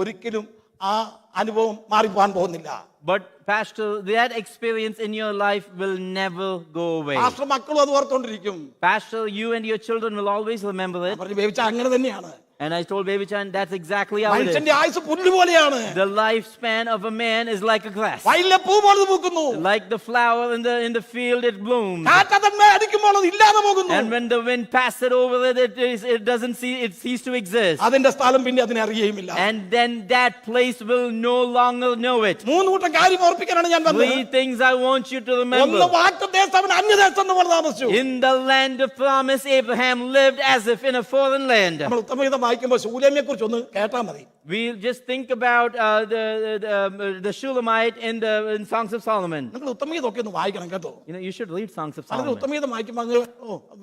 ഒരിക്കലും ആ അനുഭവം മാറിപ്പോകാൻ പോകുന്നില്ല. But Pastor, that experience in your life will never go away. Pastor മക്കളും അത് ഓർത്തോണ്ടിരിക്കും. Pastor, you and your children will always remember it. പറഞ്ഞു ബേബിച്ചാൻ അങ്ങനെ തന്നെയാണ്. And I told Baby Chan that's exactly how it is. മനുഷ്യന്റെ ആയുസ് പുല്ല് പോലെയാണ്. The lifespan of a man is like a grass. വയലിലെ പൂ പോലെ പൂക്കുന്നു. Like the flower in the field, it blooms. കാറ്റതന്മേ അടിക്കുമ്പോൾ അത് ഇല്ലാതെ പോകുന്നു. And when the wind passes over it, it doesn't cease to exist. അതിന്റെ സ്ഥലം പിന്നെ അതിനെ അറിയുകയുമില്ല. And then that place will no longer know it. മൂന്ന് കൂട്ടം കാര്യം ഓർപ്പിക്കാനാണ് ഞാൻ വന്നത്. 3 things I want you to remember. ഒന്ന് വാഗ്ദത്തദേശം അവൻ അന്യദേശം എന്ന് പോലെ താമസിച്ചു. In the land of promise, Abraham lived as if in a foreign land. നമ്മൾ ഉത്തമഗീതം വായിക്കുമ്പോൾ ശൂലേമിയെ കുറിച്ച് ഒന്ന് കേട്ടാ മതി. We'll just think about the Shulamite in Songs of Solomon. നിങ്ങൾ ഉത്തമഗീതം ഒക്കെ ഒന്ന് വായിക്കണം കേട്ടോ. You should read Songs of അല്ലെങ്കിൽ Solomon. ഉത്തമഗീതം വായിക്കുമ്പോൾ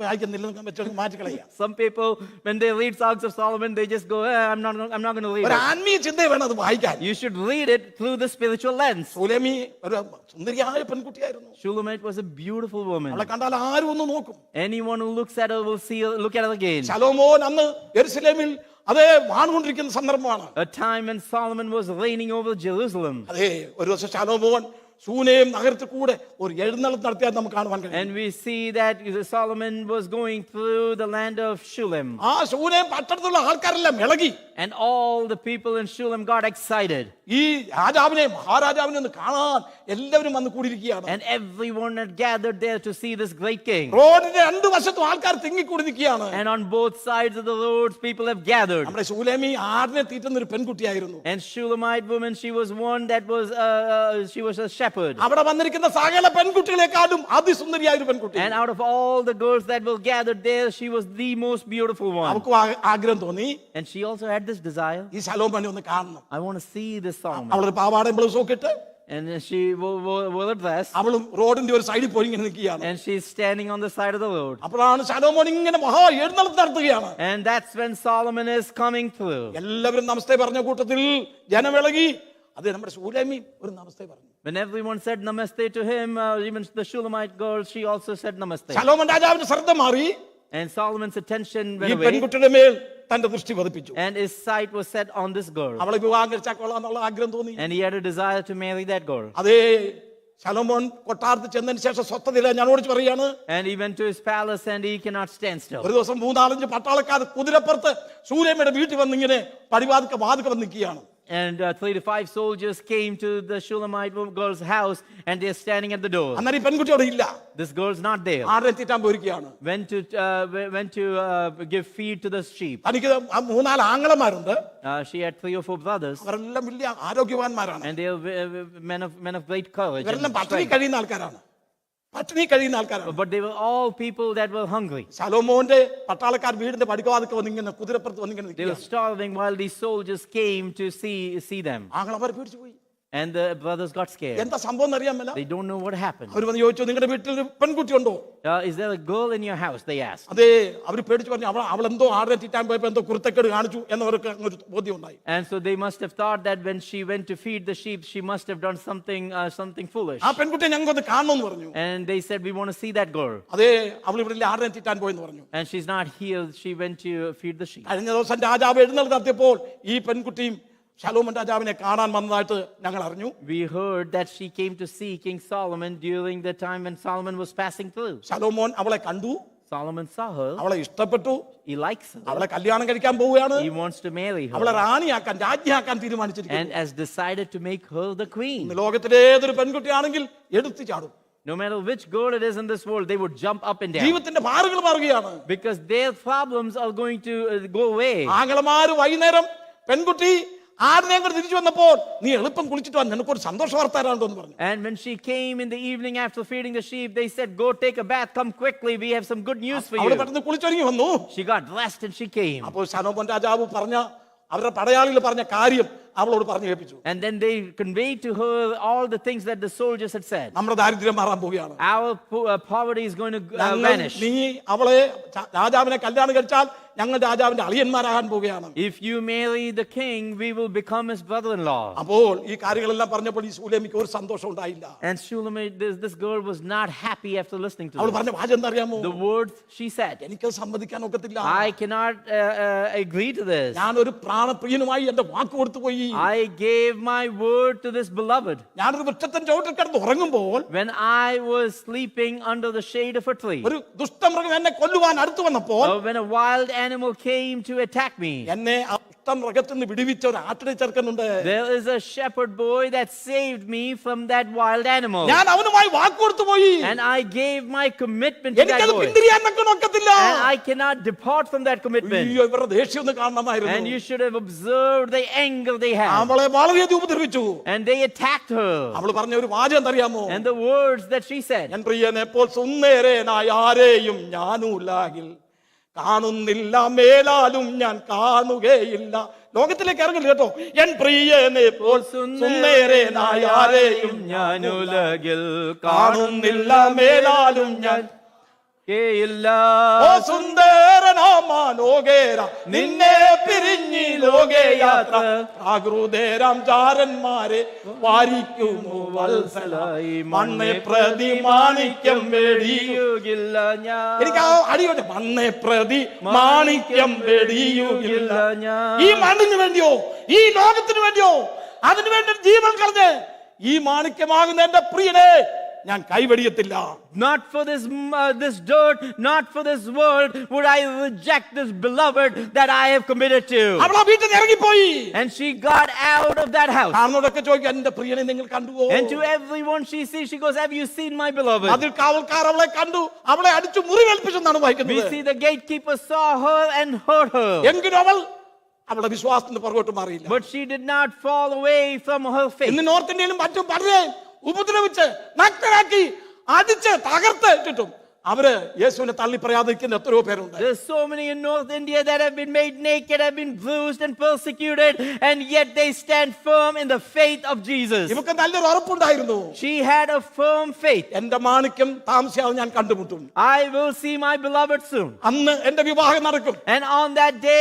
വായിക്കുന്നില്ല വെച്ച് മാറ്റിക്കളയാ. Some people, when they read Songs of Solomon, they just go, I'm not going to read ഒരു it. ആത്മീയ ചിന്ത വേണം അത് വായിക്കാൻ. You should read it through the spiritual lens. ശൂലേമി ഒരു സുന്ദരിയായ പെൺകുട്ടിയായിരുന്നു. Shulamite was a beautiful woman. അവളെ കണ്ടാൽ ആരും ഒന്ന് നോക്കും. Anyone who looks at her will look at her again. ശലോമോൻ അന്ന് യെരുശലേമിൽ അതേ വാണുകൊണ്ടിരിക്കുന്ന സന്ദർഭമാണ്. A time when Solomon was reigning over Jerusalem. അതെ, ഒരു ദിവസം ശലോമോൻ ശൂനേം നഗരത്തിൽ കൂടെ ഒരു എഴുന്നള്ളത്ത് നടത്തിയാൽ നമുക്ക് കാണുവാൻ കഴിയും. And we see that Solomon was going through the land of Shulam. ആ ശൂനേം പട്ടണത്തിലുള്ള ആൾക്കാരെല്ലാം ഇളകി. And all the people in Shulam got excited. ഈ രാജാവിനെ മഹാരാജാവിനെ ഒന്ന് കാണാൻ എല്ലാവരും വന്ന് കൂടിയിരിക്കുകയാണ്. And everyone had gathered there to see this great king. റോഡിന്റെ രണ്ടു വശത്തും ആൾക്കാർ തിങ്ങിക്കൂടി നിൽക്കുകയാണ്. And on both sides of the roads, people have gathered. നമ്മുടെ ശൂലേമി ആടിനെ തീറ്റുന്ന ഒരു പെൺകുട്ടിയായിരുന്നു. And Shulamite woman, she was one that was she was a shepherd. അവിടെ വന്നിരിക്കുന്ന സകല പെൺകുട്ടികളെക്കാളും അതിസുന്ദരിയായ ഒരു പെൺകുട്ടി. And out of all the girls that were gathered there, she was the most beautiful one. അവൾക്ക് ആഗ്രഹം തോന്നി. And she also had this desire. ഈ ശലോമോനെ ഒന്ന് കാണണം. I want to see this Solomon. അവളൊരു പാവാടയും ബ്ലൗസും ഒക്കെ ഇട്ട് And she wore a dress. അവളും റോഡിന്റെ ഒരു സൈഡിൽ പോയി ഇങ്ങനെ നിൽക്കുകയാണ്. And she's standing on the side of the road. അപ്പോഴാണ് ശലോമോൻ ഇങ്ങനെ മഹാ എഴുന്നള്ളത്ത് നടത്തുകയാണ്. And that's when Solomon is coming through. എല്ലാവരും നമസ്തേ പറഞ്ഞ കൂട്ടത്തിൽ ജനമിളകി. അത് നമ്മുടെ ശൂലേമി ഒരു നമസ്തേ പറഞ്ഞു. When everyone said namaste to him, even the Shulamite girl, she also said namaste. ശലോമോൻ രാജാവിന്റെ ശ്രദ്ധ മാറി. And Solomon's attention ഈ went away. പെൺകുട്ടിയുടെ മേൽ തന്റെ ദൃഷ്ടി പതിപ്പിച്ചു. And his sight was set on this girl. അവളെ വിവാഹം കഴിച്ചാൽ കൊള്ളാന്നുള്ള ആഗ്രഹം തോന്നി. And he had a desire to marry that girl. അതേ ശലോമോൻ കൊട്ടാരത്തിൽ ചെന്നതിന് ശേഷം സ്വസ്ഥതയില്ല. ഞാൻ ഓടിച്ചു പറയാണ്. And he went to his palace and he cannot stand still. ഒരു ദിവസം 3-4 പട്ടാളക്കാർ കുതിരപ്പുറത്ത് ശൂലേമിയുടെ വീട്ടിൽ വന്നിങ്ങനെ വാതുക്ക വന്ന് നിൽക്കുകയാണ്. And 3 to 5 soldiers came to the Shulamite girl's house and they're standing at the door. അന്നേരം ഈ പെൺകുട്ടി അവിടെ ഇല്ല. This girl's not there. ആടിനെ തീറ്റാൻ പോയിരിക്കുകയാണ്. Went to give feed to the sheep. തനിക്ക് 3-4 ആങ്ങളമാരുണ്ട്. She had 3 or 4 brothers. അവരെല്ലാം വലിയ ആരോഗ്യവാന്മാരാണ്. And they are men of great courage. ഇവരെല്ലാം പട്ടിണി കഴിയുന്ന ആൾക്കാരാണ്. But they were all people that were hungry. ശലോമോന്റെ പട്ടാളക്കാർ വീടിന്റെ പടിവാതിൽക്ക് വന്നിങ്ങനെ കുതിരപ്പുറത്ത് വന്നിങ്ങനെ They were starving while these soldiers came to see them. ആങ്ങളമാർ പേടിച്ചു പോയി. And the brothers got scared. എന്താ സംഭവം അറിയാമല്ല. They don't know what happened. അവർ വന്ന് ചോദിച്ചു, നിങ്ങളുടെ വീട്ടിൽ ഒരു പെൺകുട്ടി ഉണ്ടോ? Is there a girl in your house? They asked. അതെ, അവർ പേടിച്ചു പറഞ്ഞു അവൾ എന്തോ ആടിനെ തീറ്റാൻ പോയപ്പോ എന്തോ കുരുത്തക്കേട് കാണിച്ചു എന്നവർക്ക് ഒരു ബോധ്യം ഉണ്ടായി. And so they must have thought that when she went to feed the sheep, she must have done something foolish. ആ പെൺകുട്ടിയെ ഞങ്ങൾക്കൊന്ന് കാണണമെന്ന് പറഞ്ഞു. And they said, we want to see that girl. അതെ, അവൾ ഇവിടെ ആടിനെ തീറ്റാൻ പോയെന്ന് പറഞ്ഞു. And she's not here. She went to feed the sheep. കഴിഞ്ഞ ദിവസം രാജാവ് എഴുന്നള്ളത്ത് നടത്തിയപ്പോൾ ഈ പെൺകുട്ടിയും ശലോമോൻ രാജാവിനെ കാണാൻ വന്നതായിട്ട് ഞങ്ങൾ അറിഞ്ഞു. We heard that she came to see King Solomon during the time when Solomon was passing through. ശലോമോൻ അവളെ കണ്ടു. Solomon saw her. അവളെ ഇഷ്ടപ്പെട്ടു. He likes her. അവളെ കല്യാണം കഴിക്കാൻ പോവുകയാണ്. He wants to marry her. അവളെ റാണിയാക്കാൻ രാജ്ഞിയാക്കാൻ തീരുമാനിച്ചിരിക്കുന്നു. And has decided to make her the queen. ലോകത്തിലെ ഏതൊരു പെൺകുട്ടിയാണെങ്കിൽ എടുത്തു ചാടും. No matter which girl it is in this world, they would jump up and down. ജീവിതത്തിന്റെ ഭാരങ്ങൾ മാറുകയാണ്. Because their problems are going to go away. ആങ്ങളമാര് വൈകുന്നേരം പെൺകുട്ടി ആടിനെയും കൂടെ തിരിച്ചു വന്നപ്പോൾ നീ എളുപ്പം കുളിച്ചിട്ട് വന്ന് നിനക്കൊരു സന്തോഷ വാർത്ത തരാണ്ടോ എന്ന് പറഞ്ഞു. And when she came in the evening after feeding the sheep, they said, go take a bath, come quickly, we have some good news for അവള് you. പെട്ടെന്ന് കുളിച്ചൊരുങ്ങി വന്നു. She got dressed and she came. അപ്പോൾ ശലോമോൻ രാജാവ് പറഞ്ഞ അവരുടെ പടയാളികൾ പറഞ്ഞ കാര്യം അവളോട് പറഞ്ഞു കേൾപ്പിച്ചു. And then they conveyed to her all the things that the soldiers had said. നമ്മുടെ ദാരിദ്ര്യം മാറാൻ പോവുകയാണ്. Our poverty is going to vanish. നീ അവളെ രാജാവിനെ കല്യാണം കഴിച്ചാൽ ഞങ്ങൾ രാജാവിന്റെ അളിയന്മാരാകാൻ പോവുകയാണ്. If you marry the king, we will become his brother-in-law. അപ്പോൾ ഈ കാര്യങ്ങളെല്ലാം പറഞ്ഞപ്പോൾ ഈ ശൂലേമിക്ക് ഒരു സന്തോഷം ഉണ്ടായില്ല. And Shulamite, this girl was not happy after listening to അവൾ this. പറഞ്ഞ വാചകം എന്താ അറിയാമോ? The words she said, എനിക്ക് സമ്മതിക്കാൻ ഒക്കത്തില്ല. I cannot agree to this. ഞാൻ ഒരു പ്രാണപ്രിയനുമായി എന്റെ വാക്ക് കൊടുത്തു പോയി. I gave my word to this beloved. ഞാനൊരു വൃക്ഷത്തിന്റെ ചുവട്ടിൽ കിടന്ന് ഉറങ്ങുമ്പോൾ When I was sleeping under the shade of a tree, ഒരു ദുഷ്ടമൃഗം എന്നെ കൊല്ലുവാൻ അടുത്ത് വന്നപ്പോൾ when a wild animal came to attack me, എന്നെ ആ ദുഷ്ടമൃഗത്തിൽ നിന്ന് വിടുവിച്ച ഒരു ആട്ടിട ചെറുക്കനുണ്ട്. there is a shepherd boy that saved me from that wild animal. ഞാൻ അവനുമായി വാക്ക് കൊടുത്തു പോയി. And I gave my commitment to that എനിക്കത് boy. പിന്തിരിയാൻ ഒക്കത്തില്ല. And I cannot depart from that commitment. അയ്യോ, ഇവരുടെ ദേഷ്യം ഒന്ന് കാണണമായിരുന്നു. And you should have observed the anger they had. അവളെ വളരെയധികം ഉപദ്രവിച്ചു. And they attacked her. അവൾ പറഞ്ഞ ഒരു വാചകം എന്തറിയാമോ? And the words that she said, ഞാൻ പ്രിയനെ പോൽ സുന്ദരനായ ആരെയും ഞാനുലാകിൽ കാണുന്നില്ല, മേലാലും ഞാൻ കാണുകയില്ല. ലോകത്തിലേക്ക് ഇറങ്ങില്ല കേട്ടോ. എൻ പ്രിയനെ പോൽ സുന്ദരനായ ആരെയും ഞാനുലകിൽ കാണുന്നില്ല, മേലാലും ഞാൻ ഓ സുന്ദരനാമാനോകേര നിന്നെ പിരിഞ്ഞി ലോകയാത്ര ആകൃതേരാം ചാരന്മാരെ വാരിക്കുമോ വത്സലായി മണ്ണെ പ്രതി മാണിക്യം വെടിയുകില്ല ഞാൻ. എനിക്ക് ആ അടിയോട്ടെ, മണ്ണെ പ്രതി മാണിക്യം വെടിയുകില്ല ഞാൻ. ഈ മണ്ണിന് വേണ്ടിയോ, ഈ ലോകത്തിന് വേണ്ടിയോ, അതിനു വേണ്ടി ജീവൻ കളഞ്ഞ് ഈ മാണിക്യമാകുന്ന എന്റെ പ്രിയനെ ഞാൻ കൈവെടിയത്തില്ല. Not for this dirt, not for this world would I reject this beloved that I have committed to. അവൾ ആ വീട്ടിൽ നിന്ന് ഇറങ്ങിപ്പോയി. And she got out of that house. ആണോടൊക്കെ ചോദിക്കും, എന്റെ പ്രിയനെ നിങ്ങൾ കണ്ടുവോ? And to everyone she sees, she goes, have you seen my beloved? അതിൽ കാവൽക്കാർ അവളെ കണ്ടു, അവളെ അടിച്ചു മുറിവേൽപ്പിച്ചെന്നാണ് We വായിക്കുന്നത്. see the gatekeeper saw her and hurt her. എങ്കിലും അവൾ അവളുടെ വിശ്വാസത്തിന് പുറകോട്ട് മാറിയില്ല. But she did not fall away from her faith. ഇന്ന് നോർത്ത് ഇന്ത്യയിലും മറ്റും പലരെയും ഉപദ്രവിച്ച് നഗ്നരാക്കി അടിച്ച് തകർത്ത് ഇട്ടിട്ടും അവര് യേശുവിനെ തള്ളി പറയാതിരിക്കുന്ന എത്രയോ പേരുണ്ട്. There's so many in North India that have been made naked, have been bruised and persecuted, and yet they stand firm in the faith of Jesus. ഇവർക്ക് നല്ലൊരു ഉറപ്പുണ്ടായിരുന്നു. She had a firm faith. എന്റെ മാണിക്യം താമസിയാതെ ഞാൻ കണ്ടുമുട്ടും. I will see my beloved soon. അന്ന് എന്റെ വിവാഹം നടക്കും. And on that day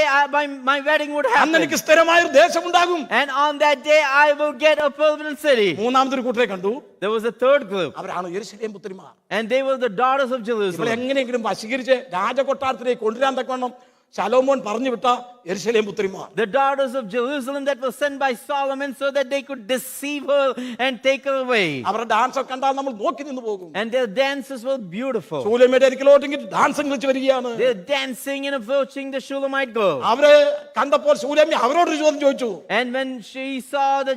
my wedding would അന്ന് happen. എനിക്ക് സ്ഥിരമായ ഒരു ദേശമുണ്ടാകും. And on that day I will get a permanent city. മൂന്നാമതൊരു കൂട്ടരെ കണ്ടു. There was a third group. അവരാണ് യെരുശലേം പുത്രിമാർ. And they were the daughters of ഇവളെ Jerusalem. എങ്ങനെയെങ്കിലും വശീകരിച്ച് രാജകൊട്ടാരത്തിലേക്ക് കൊണ്ടുവരാൻ തക്കവണ്ണം ശലോമോൻ പറഞ്ഞു വിട്ട യെരുശലേം പുത്രിമാർ. The daughters of Jerusalem that were sent by Solomon so that they could deceive her and take her away. അവരുടെ ഡാൻസ് ഒക്കെ കണ്ടാൽ നമ്മൾ നോക്കി നിന്ന് പോകും. And their dances were beautiful. ശൂലേമിന്റെ അരികിലോട്ടെങ്കിൽ ഡാൻസ് കളിച്ച് വരികയാണ്. They're dancing and approaching the Shulamite girl. അവരെ കണ്ടപ്പോൾ ശൂലേമി അവരോടൊരു ചോദ്യം ചോദിച്ചു. And when she saw the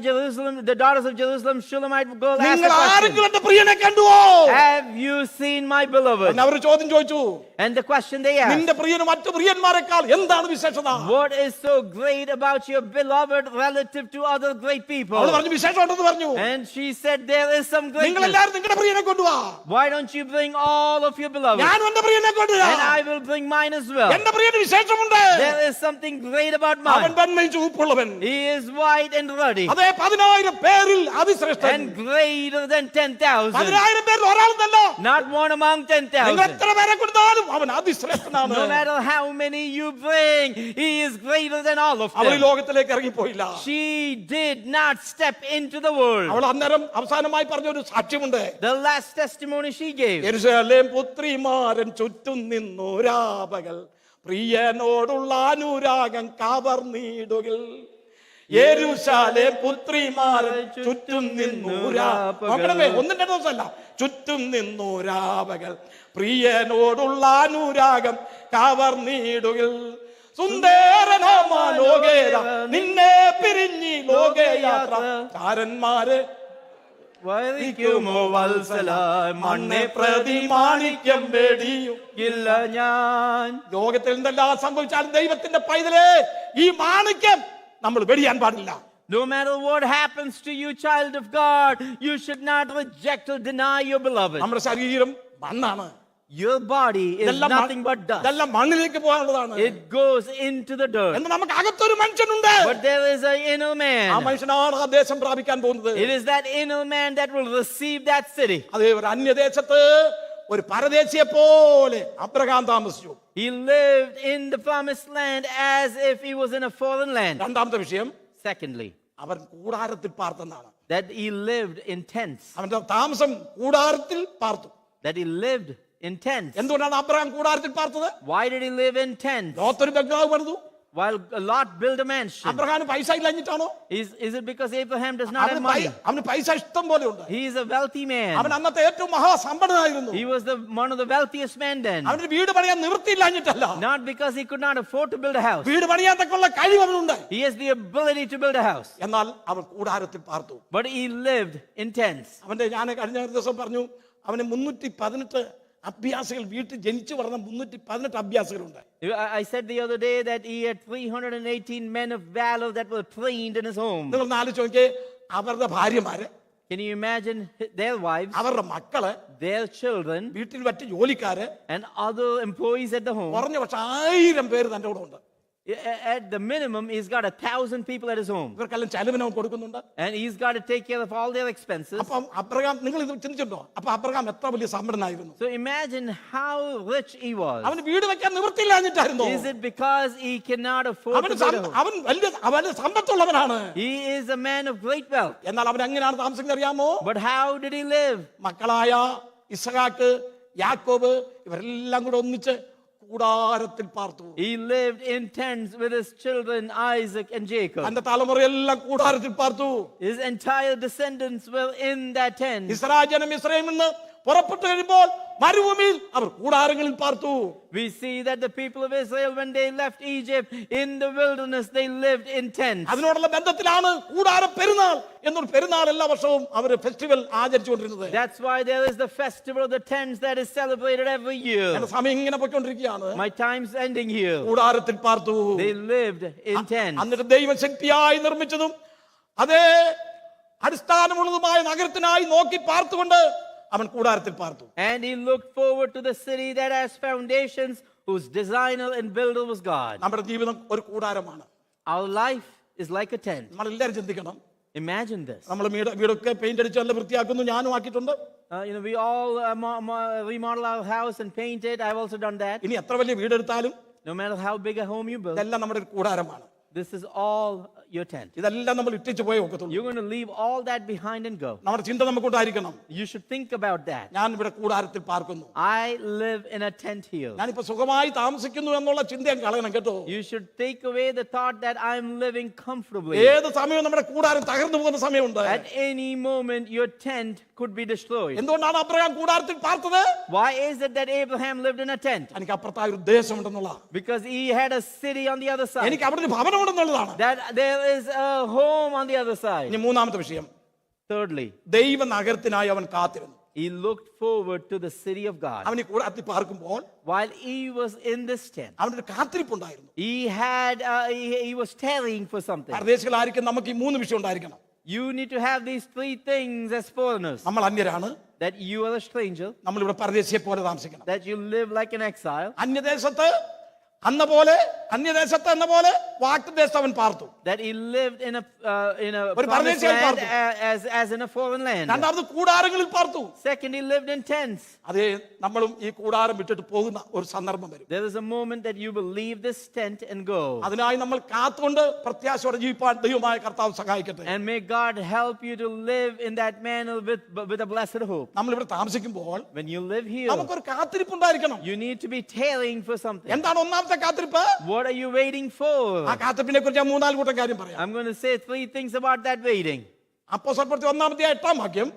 daughters of Jerusalem, Shulamite girl asked നിങ്ങൾ a question. ആരെങ്കിലും എന്റെ പ്രിയനെ കണ്ടുവോ? Have you seen my beloved? അവർ ചോദ്യം ചോദിച്ചു. And the question they asked, നിന്റെ പ്രിയന് മറ്റു പ്രിയന്മാരെക്കാൾ എന്താണ് വിശേഷത? what is so great about your beloved relative to other great people? അവൾ പറഞ്ഞു വിശേഷമുണ്ടെന്ന് പറഞ്ഞു. And she said there is some നിങ്ങൾ greatness. എല്ലാവരും നിങ്ങളുടെ പ്രിയനെ കൊണ്ടുവാ. Why don't you bring all of your beloved? ഞാൻ എന്റെ പ്രിയനെ കൊണ്ടുവരാം. And I will bring mine as well. എന്റെ പ്രിയന് വിശേഷമുണ്ട്. There is something great about അവൻ mine. വെണ്മയും ചുവപ്പുള്ളവൻ. He is white and ruddy അതേ 10,000 പേരിൽ അതിശ്രേഷ്ഠൻ. and greater than 10,000. 10,000 പേരിൽ ഒരാളെന്നല്ല. Not one among നിങ്ങൾ 10,000. എത്ര പേരെ കൊടുത്താലും അവൻ അതിശ്രേഷ്ഠനാണ്. No matter how many you bring, he is greater than all of അവൾ ഈ them. ലോകത്തിലേക്ക് ഇറങ്ങിപ്പോയില്ല. She did not step into the world. അവൾ അന്നേരം അവസാനമായി പറഞ്ഞ ഒരു സാക്ഷ്യമുണ്ട്. The last testimony she gave. യെരുശലേം പുത്രിമാരൻ ചുറ്റും നിന്നു രാപകൽ പ്രിയനോടുള്ള അനുരാഗം കവർന്നിടുകിൽ. യെരൂശലേം പുത്രിമാരൻ ചുറ്റും നിന്നു രാപകൽ. ഒന്നിന്റെ ദിവസമല്ല, ചുറ്റും നിന്നു രാപകൽ പ്രിയനോടുള്ള അനുരാഗം കവർന്നിടുകിൽ. സുന്ദരനാമോകേര നിന്നെ പിരിഞ്ഞി ലോകയാത്ര ചാരന്മാരെ വരിക്കുമോ വത്സല മണ്ണെ പ്രതിമാണിക്യം വേടിയും. ഇല്ല ഞാൻ. ലോകത്തിൽ എന്തെല്ലാം സംഭവിച്ചാലും ദൈവത്തിന്റെ പൈതലേ, ഈ മാണിക്യം നമ്മൾ വെടിയാൻ പാടില്ല. No matter what happens to you, child of God, you should not reject or deny your beloved. നമ്മുടെ ശരീരം മണ്ണാണ്. Your body is nothing but dust. ഇതെല്ലാം മണ്ണിലേക്ക് പോകാനുള്ളതാണ്. It goes into the dirt. എന്നാൽ നമുക്ക് അകത്തൊരു മനുഷ്യനുണ്ട്. But there is an inner man. ആ മനുഷ്യനാണ് ആ ദേശം പ്രാപിക്കാൻ പോകുന്നത്. It is that inner man that will receive that city. അതേ ഒരു അന്യദേശത്ത് ഒരു പരദേശിയെ പോലെ അബ്രഹാം താമസിച്ചു. He lived in the promised land as if he was in a foreign land. രണ്ടാമത്തെ വിഷയം, Secondly, അവൻ കൂടാരത്തിൽ പാർത്തെന്നാണ്. that he lived in tents. അവന്റെ താമസം കൂടാരത്തിൽ പാർത്തു. That he lived in tents. എന്തുകൊണ്ടാണ് അബ്രഹാം കൂടാരത്തിൽ പാർത്തത്? Why did he live in tents? ലോത്തൊരു ബംഗ്ലാവ് പണിതു. While Lot built a mansion. അബ്രഹാമിന് പൈസ ഇല്ലഞ്ഞിട്ടാണോ? Is it because Abraham does not have money? അവന് പൈസ ഇഷ്ടം പോലെ ഉണ്ട്. He is a wealthy man. അവൻ അന്നത്തെ ഏറ്റവും മഹാസമ്പന്നനായിരുന്നു. He was one of the wealthiest men then. അവന് വീട് പണിയാൻ നിവൃത്തിയില്ലഞ്ഞിട്ടല്ല. Not because he could not afford to build a house. വീട് പണിയാൻ തക്കുള്ള കഴിവ് അവനുണ്ട്. He has the ability to build a house. എന്നാൽ അവൻ കൂടാരത്തിൽ പാർത്തു. But he lived in tents. അവന്റെ ഞാൻ കഴിഞ്ഞ ദിവസം പറഞ്ഞു, അവന് 318 അഭ്യാസികൾ, വീട്ടിൽ ജനിച്ചു വളർന്ന 318 അഭ്യാസികളുണ്ട്. I said the other day that he had 318 men of valor that were trained in his home. നിങ്ങൾ ആലോചിച്ച് നോക്കിയേ, അവരുടെ ഭാര്യമാര്, Can you imagine their wives, അവരുടെ മക്കള്, their children, വീട്ടിൽ മറ്റ് ജോലിക്കാര്, and other employees at the home? കുറഞ്ഞ പക്ഷെ 1000 പേര് തന്റെ കൂടെ ഉണ്ട്. At the minimum, he's got 1,000 people at his home. ഇവർക്കെല്ലാം ചെലവിന് അവൻ കൊടുക്കുന്നുണ്ട്. And he's got to take care of all their expenses. അപ്പം അബ്രഹാം, നിങ്ങൾ ഇത് ചിന്തിച്ചിട്ടുണ്ടോ? അപ്പൊ അബ്രഹാം എത്ര വലിയ സമ്പന്നനായിരുന്നു. So imagine how rich he was. അവന് വീട് വെക്കാൻ നിവൃത്തിയില്ലാഞ്ഞിട്ടായിരുന്നു. Is it because he cannot afford to build a home? അവന് സമ്പത്തുള്ളവനാണ്. He is a man of great wealth. എന്നാൽ അവൻ എങ്ങനെയാണ് താമസിക്കുന്നത് അറിയാമോ? But how did he live? മക്കളായ ഇസ്ഹാക്ക്, യാക്കോബ് ഇവരെല്ലാം കൂടെ ഒന്നിച്ച് കൂടാരത്തിൽ പാർത്തു. He lived in tents with his children Isaac and Jacob. തന്റെ തലമുറയെല്ലാം കൂടാരത്തിൽ പാർത്തു. His entire descendants were in that tent. Israel ജനം മിസ്രയീമിൽ നിന്ന് പുറപ്പെട്ടു കഴിയുമ്പോൾ മരുഭൂമിയിൽ അവർ കൂടാരങ്ങളിൽ പാർത്തു. We see that the people of Israel, when they left Egypt, in the wilderness, they lived in tents. അതിനോടുള്ള ബന്ധത്തിലാണ് കൂടാര പെരുന്നാൾ എന്നൊരു പെരുന്നാൾ എല്ലാ വർഷവും അവർ festival ആചരിച്ചുകൊണ്ടിരുന്നത്. That's why there is the festival of the tents that is celebrated every year. എന്റെ സമയം ഇങ്ങനെ പോയിക്കൊണ്ടിരിക്കുകയാണ്. My time's ending here. കൂടാരത്തിൽ പാർത്തു. They lived in tents. എന്നിട്ട് ദൈവശക്തിയായി നിർമ്മിച്ചതും അതേ അടിസ്ഥാനമുള്ളതുമായ നഗരത്തിനായി നോക്കി പാർത്തുകൊണ്ട് അവൻ കൂടാരത്തിൽ പാർത്തു. And he looked forward to the city that has foundations, whose designer and builder was God. നമ്മുടെ ജീവിതം ഒരു കൂടാരമാണ്. Our life is like a tent. നമ്മൾ എല്ലാവരും ചിന്തിക്കണം. Imagine this. നമ്മൾ വീടൊക്കെ പെയിന്റ് അടിച്ച് നല്ല വൃത്തിയാക്കുന്നു. ഞാനും ആക്കിയിട്ടുണ്ട്. We all remodel our house and paint it. I've also done that. ഇനി എത്ര വലിയ വീടെടുത്താലും No matter how big a home you build, ഇതെല്ലാം നമ്മുടെ ഒരു കൂടാരമാണ്. this is all your tent. ഇതെല്ലാം നമ്മൾ ഇട്ടിച്ച് പോയേ ഒക്കത്തുള്ളൂ. You're going to leave all that behind and go. നമ്മുടെ ചിന്ത നമുക്കുണ്ടായിരിക്കണം. You should think about that. ഞാൻ ഇവിടെ കൂടാരത്തിൽ പാർക്കുന്നു. I live in a tent here. ഞാനിപ്പോ സുഖമായി താമസിക്കുന്നു എന്നുള്ള ചിന്ത കളയണം കേട്ടോ. You should take away the thought that I'm living comfortably. ഏത് സമയവും നമ്മുടെ കൂടാരം തകർന്നു പോകുന്ന സമയമുണ്ട്. At any moment your tent could be destroyed. എന്തുകൊണ്ടാണ് അബ്രഹാം കൂടാരത്തിൽ പാർത്തത്? Why is it that Abraham lived in a tent? എനിക്ക് അപ്പുറത്തായ ഒരു ദേശമുണ്ടെന്നുള്ള, Because he had a city on the other side. എനിക്ക് അവിടെ ഒരു ഭവനമുണ്ടെന്നുള്ളതാണ്. That there is a home on the other side. ഇനി മൂന്നാമത്തെ വിഷയം, Thirdly, ദൈവ നഗരത്തിനായി അവൻ കാത്തിരുന്നു. he looked forward to the city of God. അവൻ ഈ കൂടാരത്തിൽ പാർക്കുമ്പോൾ While he was in this tent, അവനൊരു കാത്തിരിപ്പുണ്ടായിരുന്നു. he was tarrying for something. പരദേശികളായിരിക്കും നമുക്ക് ഈ മൂന്ന് വിഷയം ഉണ്ടായിരിക്കണം. You need to have these three things as foreigners. നമ്മൾ അന്യരാണ്. That you are a stranger. നമ്മൾ ഇവിടെ പരദേശിയെ പോലെ താമസിക്കണം. That you live like an exile. അന്യദേശത്ത് എന്ന പോലെ വാക്തദേശത്ത് അവൻ പാർത്തു. That he lived in a ഒരു promised പരദേശിയായി land as in a foreign land. രണ്ടാമത് കൂടാരങ്ങളിൽ പാർത്തു. Second, he lived in tents. അതേ നമ്മളും ഈ കൂടാരം വിട്ടിട്ട് പോകുന്ന ഒരു സന്ദർഭം വരും. There is a moment that you will leave this tent and go. അതിനായി നമ്മൾ കാത്തുകൊണ്ട് പ്രത്യാശയോടെ ജീവിപ്പാൻ ദൈവമായ കർത്താവ് സഹായിക്കട്ടെ. And may God help you to live in that manner with a blessed hope. നമ്മൾ ഇവിടെ താമസിക്കുമ്പോൾ When you live here, നമുക്കൊരു കാത്തിരിപ്പുണ്ടായിരിക്കണം. you need to be tarrying for something. എന്താണ് ഒന്നാമത്തെ കാത്തിരിപ്പ്? What are you waiting for? ആ കാത്തിരിപ്പിനെ കുറിച്ച് ഞാൻ 3-4 കൂട്ടം കാര്യം പറയാം. I'm going to say three things about that waiting. അപ്പോസ്തലപ്രവൃത്തി 1-8 വാക്യം,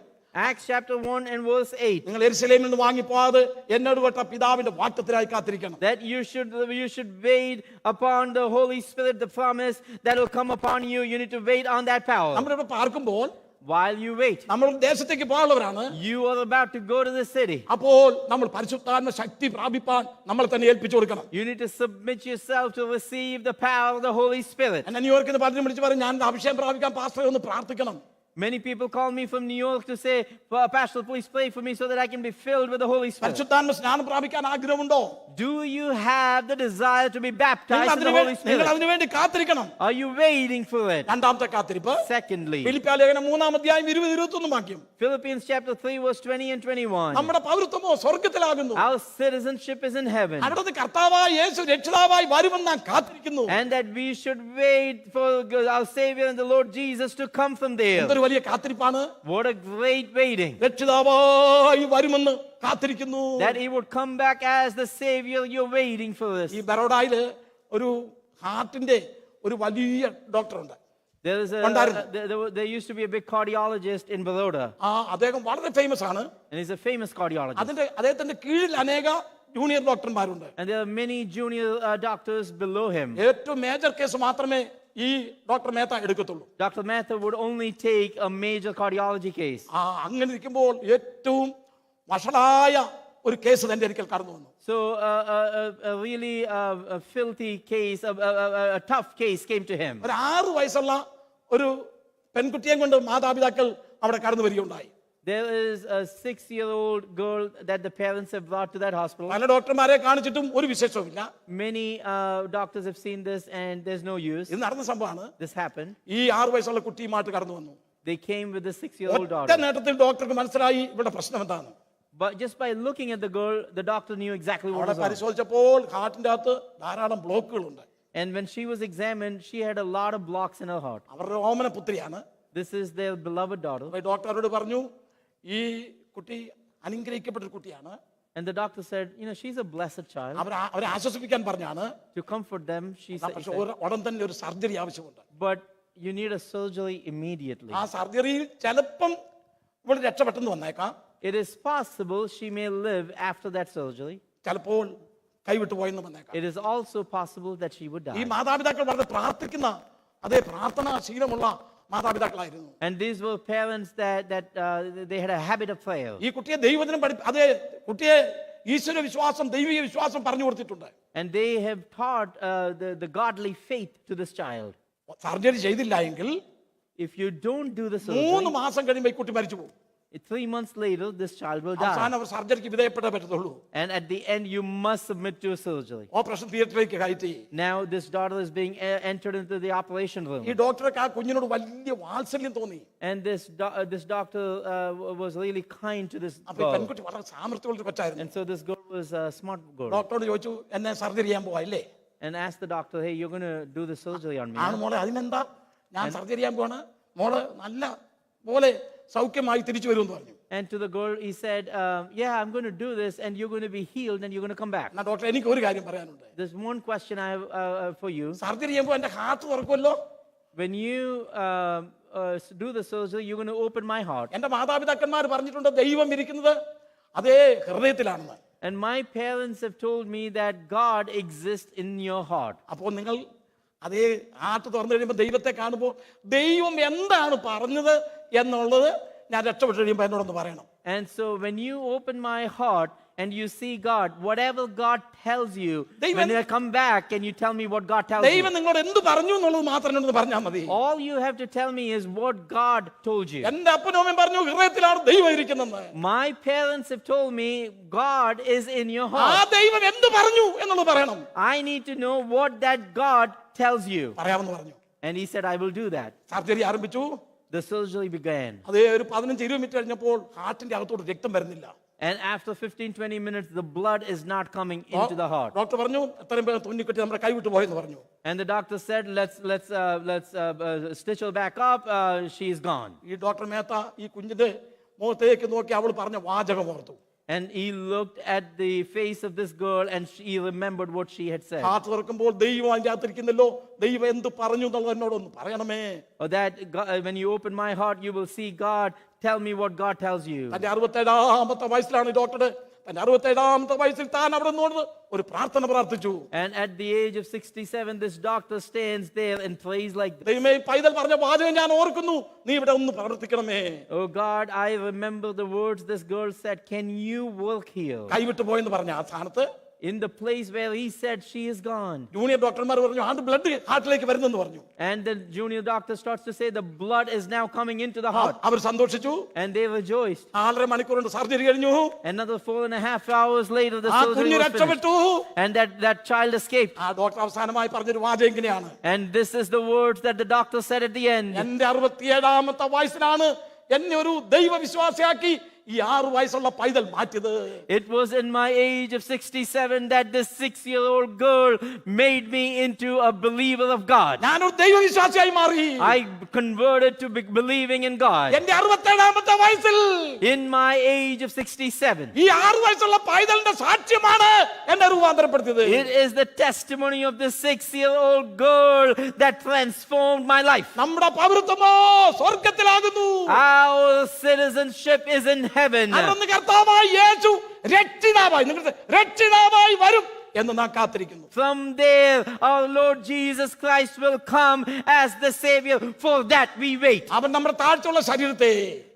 Acts chapter 1 and verse 8. നിങ്ങൾ യെരൂശലേമിൽ നിന്ന് വാങ്ങിപ്പോവാതെ എന്നോട് കേട്ട പിതാവിന്റെ വാഗ്ദത്തത്തിനായി കാത്തിരിക്കണം. That you should wait upon the Holy Spirit, the promise that will come upon you. You need to wait on that power. നമ്മളിവിടെ പാർക്കുമ്പോൾ while you wait. നമ്മൾ ദേശത്തേക്ക് പോകാനുള്ളവരാണ്. You are about to go to the city. അപ്പോൾ നമ്മൾ പരിശുദ്ധാത്മ ശക്തി പ്രാപിപ്പാൻ നമ്മൾ തന്നെ ഏൽപ്പിച്ചു കൊടുക്കണം. You need to submit yourself to receive the power of the Holy Spirit. എന്നെ ന്യൂയോർക്കിൽ നിന്ന് പലരും വിളിച്ച് പറയും, ഞാൻ അഭിഷേകം പ്രാപിക്കാൻ പാസ്റ്ററെ ഒന്ന് പ്രാർത്ഥിക്കണം. Many people call me from New York to say, Pastor, please pray for me so that I can be filled with the Holy Spirit. പരിശുദ്ധാത്മ സ്നാനം പ്രാപിക്കാൻ ആഗ്രഹമുണ്ടോ? Do you have the desire to be baptized in the Holy നിങ്ങൾ Spirit? അതിനു വേണ്ടി കാത്തിരിക്കണം. Are you waiting for it? രണ്ടാമത്തെ കാത്തിരിപ്പ് Secondly, ഫിലിപ്പിയ ലേഖനം 3-ാം അധ്യായം 20-21 വാക്യം. Philippians chapter 3, verse 20 and 21. നമ്മുടെ പൗരത്വമോ സ്വർഗ്ഗത്തിലാകുന്നു. Our citizenship is in heaven. അവിടുത്തെ കർത്താവായ യേശു രക്ഷിതാവായി വരുമെന്ന് നാം കാത്തിരിക്കുന്നു. And that we should wait for our Savior and the Lord Jesus to come from there. എന്തൊരു വലിയ കാത്തിരിപ്പാണ്. What a great waiting. രക്ഷിതാവായി വരുമെന്ന് കാത്തിരിക്കുന്നു. That he would come back as the Savior. You're waiting for this. ഈ ബറോഡയില് ഒരു ഹാർട്ടിന്റെ ഒരു വലിയ doctor ഉണ്ട്. There used to be a big cardiologist in Baroda. അദ്ദേഹം വളരെ ഫേമസ് ആണ്. And he's a famous cardiologist. അദ്ദേഹത്തിന്റെ കീഴിൽ അനേക ജൂനിയർ ഡോക്ടർമാരുണ്ട്. And there are many junior doctors below him. ഏറ്റവും മേജർ കേസ് മാത്രമേ ഈ ഡോക്ടർ മേത്ത എടുക്കത്തുള്ളൂ. Dr. Matha would only take a major cardiology case. അങ്ങനെ ഇരിക്കുമ്പോൾ ഏറ്റവും വഷളായ ഒരു കേസ് തന്റെ അടുക്കൽ കടന്നു വന്നു. So a really filthy case, a tough case came to him. ഒരു 6 വയസ്സുള്ള ഒരു പെൺകുട്ടിയെ കൊണ്ട് മാതാപിതാക്കൾ അവിടെ കടന്നു വരികയുണ്ടായി. There is a 6-year-old girl that the parents have brought to that hospital. പല ഡോക്ടർമാരെ കാണിച്ചിട്ടും ഒരു വിശേഷവുമില്ല. Many doctors have seen this and there's no use. ഇത് നടന്ന സംഭവമാണ്. This happened. ഈ 6 വയസ്സുള്ള കുട്ടിയുമായിട്ട് കടന്നു വന്നു. They came with the 6-year-old ഒറ്റ daughter. നേട്ടത്തിൽ ഡോക്ടർക്ക് മനസ്സിലായി ഇവിടെ പ്രശ്നം എന്താണ്. But just by looking at the girl, the doctor knew exactly what അവിടെ was wrong. പരിശോധിച്ചപ്പോൾ ഹാർട്ടിന്റെ അകത്ത് ധാരാളം ബ്ലോക്കുകളുണ്ട്. And when she was examined, she had a lot of blocks in her heart. അവരുടെ ഓമന പുത്രിയാണ്. This is their beloved daughter. ഡോക്ടറോട് പറഞ്ഞു, ഈ കുട്ടി അനുഗ്രഹിക്കപ്പെട്ട ഒരു കുട്ടിയാണ്. And the doctor said, she's a blessed child. അവരെ ആശ്വസിപ്പിക്കാൻ പറഞ്ഞാണ്. To comfort them, she said, ഉടൻ തന്നെ ഒരു സർജറി ആവശ്യമുണ്ട്. but you need a surgery immediately. ആ സർജറിയിൽ ചിലപ്പം ഇവിടെ രക്ഷപ്പെട്ടെന്ന് വന്നേക്കാം. It is possible she may live after that surgery. ചിലപ്പോൾ കൈവിട്ടു പോയെന്ന് വന്നേക്കാം. It is also possible that she would ഈ die. മാതാപിതാക്കൾ വളരെ പ്രാർത്ഥിക്കുന്ന അതേ പ്രാർത്ഥനാ ശീലമുള്ള മാതാപിതാക്കളായിരുന്നു. And these were parents that they had a habit of prayer. ഈ കുട്ടിയെ ദൈവവചനം അതേ കുട്ടിയെ ഈശ്വര വിശ്വാസം ദൈവിക വിശ്വാസം പറഞ്ഞു കൊടുത്തിട്ടുണ്ട്. And they have taught the godly faith to this child. Surgery ചെയ്തില്ല എങ്കിൽ If you don't do the surgery, 3 മാസം കഴിയുമ്പോൾ ഈ കുട്ടി മരിച്ചു പോകും. 3 months later, this child will die. അവസാനം അവർ സർജറിക്ക് വിധേയപ്പെട്ടേ പറ്റത്തുള്ളൂ. And at the end, you must submit to a surgery. Operation തിയേറ്ററിലേക്ക് കയറ്റി. Now, this daughter is being entered into the operation room. ഈ ഡോക്ടർക്ക് ആ കുഞ്ഞിനോട് വലിയ വാത്സല്യം തോന്നി. And this doctor was really kind to this അപ്പോൾ ഈ girl. പെൺകുട്ടി വളരെ സാമർത്ഥ്യമുള്ള കൊച്ചായിരുന്നു. And so this girl was a smart girl. ഡോക്ടറോട് ചോദിച്ചു, എന്നെ സർജറി ചെയ്യാൻ പോവല്ലേ? And asked the doctor, hey, you're going to do the surgery on me. ആണ് മോളെ, അതിനെന്താ, ഞാൻ സർജറി ചെയ്യാൻ പോവാണ്, മോള് നല്ല പോലെ സൗഖ്യമായി തിരിച്ചു വരുമെന്ന് പറഞ്ഞു. And to the girl, he said, yeah, I'm going to do this, and you're going to be healed, and you're going to come back. എന്നാ ഡോക്ടർ, എനിക്ക് ഒരു കാര്യം പറയാനുണ്ട്. There's one question I have for you. Surgery ചെയ്യുമ്പോൾ എന്റെ heart തുറക്കുമല്ലോ. When you do the surgery, you're going to open my heart. എന്റെ മാതാപിതാക്കന്മാർ പറഞ്ഞിട്ടുണ്ട് ദൈവം ഇരിക്കുന്നത് അതേ ഹൃദയത്തിലാണെന്ന്. And my parents have told me that God exists in your heart. അപ്പോൾ നിങ്ങൾ അതേ ഹാർട്ട് തുറന്നു കഴിയുമ്പോൾ ദൈവത്തെ കാണുമ്പോൾ ദൈവം എന്താണ് പറഞ്ഞത് എന്നുള്ളത് ഞാൻ രക്ഷപ്പെട്ടു കഴിയുമ്പോൾ എന്നോടൊന്ന് പറയണം. And so when you open my heart and you see God, whatever God tells you, when you come back and you tell me what God tells you, ദൈവം നിങ്ങളോട് എന്ത് പറഞ്ഞു എന്നുള്ളത് മാത്രം എന്നോട് പറഞ്ഞാൽ മതി. all you have to tell me is what God told you. എന്റെ അപ്പനും അമ്മയും പറഞ്ഞു ഹൃദയത്തിലാണ് ദൈവം ഇരിക്കുന്നതെന്ന്. My parents have told me God is in your ആ heart. ദൈവം എന്ത് പറഞ്ഞു എന്നുള്ളത് പറയണം. I need to know what that God tells you. പറയാമെന്ന് പറഞ്ഞു. And he said, I will do that. Surgery ആരംഭിച്ചു. The surgery began. അതേ ഒരു 15-20 മിനിറ്റ് കഴിഞ്ഞപ്പോൾ ഹാർട്ടിന്റെ അകത്തോട്ട് രക്തം വരുന്നില്ല. And after 15-20 minutes, the blood is not coming into the heart. Doctor പറഞ്ഞു എത്രയും വേഗം തുന്നിക്കെട്ടി നമ്മുടെ കൈവിട്ട് പോയെന്ന് പറഞ്ഞു. And the doctor said, let's stitch her back up. She is gone. ഈ ഡോക്ടർ മേത്ത ഈ കുഞ്ഞിന്റെ മുഖത്തേക്ക് നോക്കി അവൾ പറഞ്ഞ വാചകം ഓർത്തു. And he looked at the face of this girl and he remembered what she had said. Heart തുറക്കുമ്പോൾ ദൈവം അതിന്റെ അകത്തിരിക്കുന്നല്ലോ, ദൈവം എന്ത് പറഞ്ഞു എന്നുള്ളത് എന്നോടൊന്ന് പറയണമേ. Or that when you open my heart, you will see God. Tell me what God tells you. തന്റെ 67-ാമത്തെ വയസ്സിലാണ് ഡോക്ടറുടെ തന്റെ 67ാമത്തെ വയസ്സിൽ താൻ അവിടെ നിന്ന് ഒരു പ്രാർത്ഥന പ്രാർത്ഥിച്ചു. And at the age of 67, this doctor stands there and prays like this. ദൈവമേ, പൈതൽ പറഞ്ഞ വാചകം ഞാൻ ഓർക്കുന്നു, നീ ഇവിടെ ഒന്ന് പ്രവർത്തിക്കണമേ. Oh God, I remember the words this girl said, can you work here? കൈവിട്ടു പോയെന്ന് പറഞ്ഞ ആ സ്ഥാനത്ത് In the place where he said she is gone. Junior ഡോക്ടർമാർ പറഞ്ഞു ബ്ലഡ് ഹാർട്ടിലേക്ക് വരുന്നെന്ന് പറഞ്ഞു. And the junior doctor starts to say the blood is now coming into the heart. അവർ സന്തോഷിച്ചു. And they rejoiced. 4.5 മണിക്കൂർ കൊണ്ട് സർജറി കഴിഞ്ഞു. Another 4.5 hours later the ആ surgery കുഞ്ഞ് was രക്ഷപ്പെട്ടു. finished. And that child escaped. ആ ഡോക്ടർ അവസാനമായി പറഞ്ഞൊരു വാചകം ഇങ്ങനെയാണ്. And this is the words that the doctor said at the end. എന്റെ 67ാമത്തെ വയസ്സിലാണ് എന്നെ ഒരു ദൈവവിശ്വാസിയാക്കി ഈ 6 വയസ്സുള്ള പൈതൽ മാറ്റിയത്. It was in my age of 67 that this 6-year-old girl made me into a believer of God. ഞാനൊരു ദൈവവിശ്വാസിയായി മാറി. I converted to believing in God. എന്റെ 67ാമത്തെ വയസ്സിൽ In my age of 67. ഈ 6 വയസ്സുള്ള പൈതലിന്റെ സാക്ഷ്യമാണ് എന്നെ രൂപാന്തരപ്പെടുത്തിയത്. It is the testimony of the 6-year-old girl that transformed my life. നമ്മുടെ പൗരത്വമോ സ്വർഗ്ഗത്തിലാകുന്നു. Our citizenship is in heaven. അന്ന് കർത്താവായ യേശു രക്ഷിതാവായി വരും എന്ന് നാം കാത്തിരിക്കുന്നു. From there our Lord Jesus Christ will come as the Savior. For that we wait. അവൻ നമ്മുടെ താഴ്ചയുള്ള ശരീരത്തെ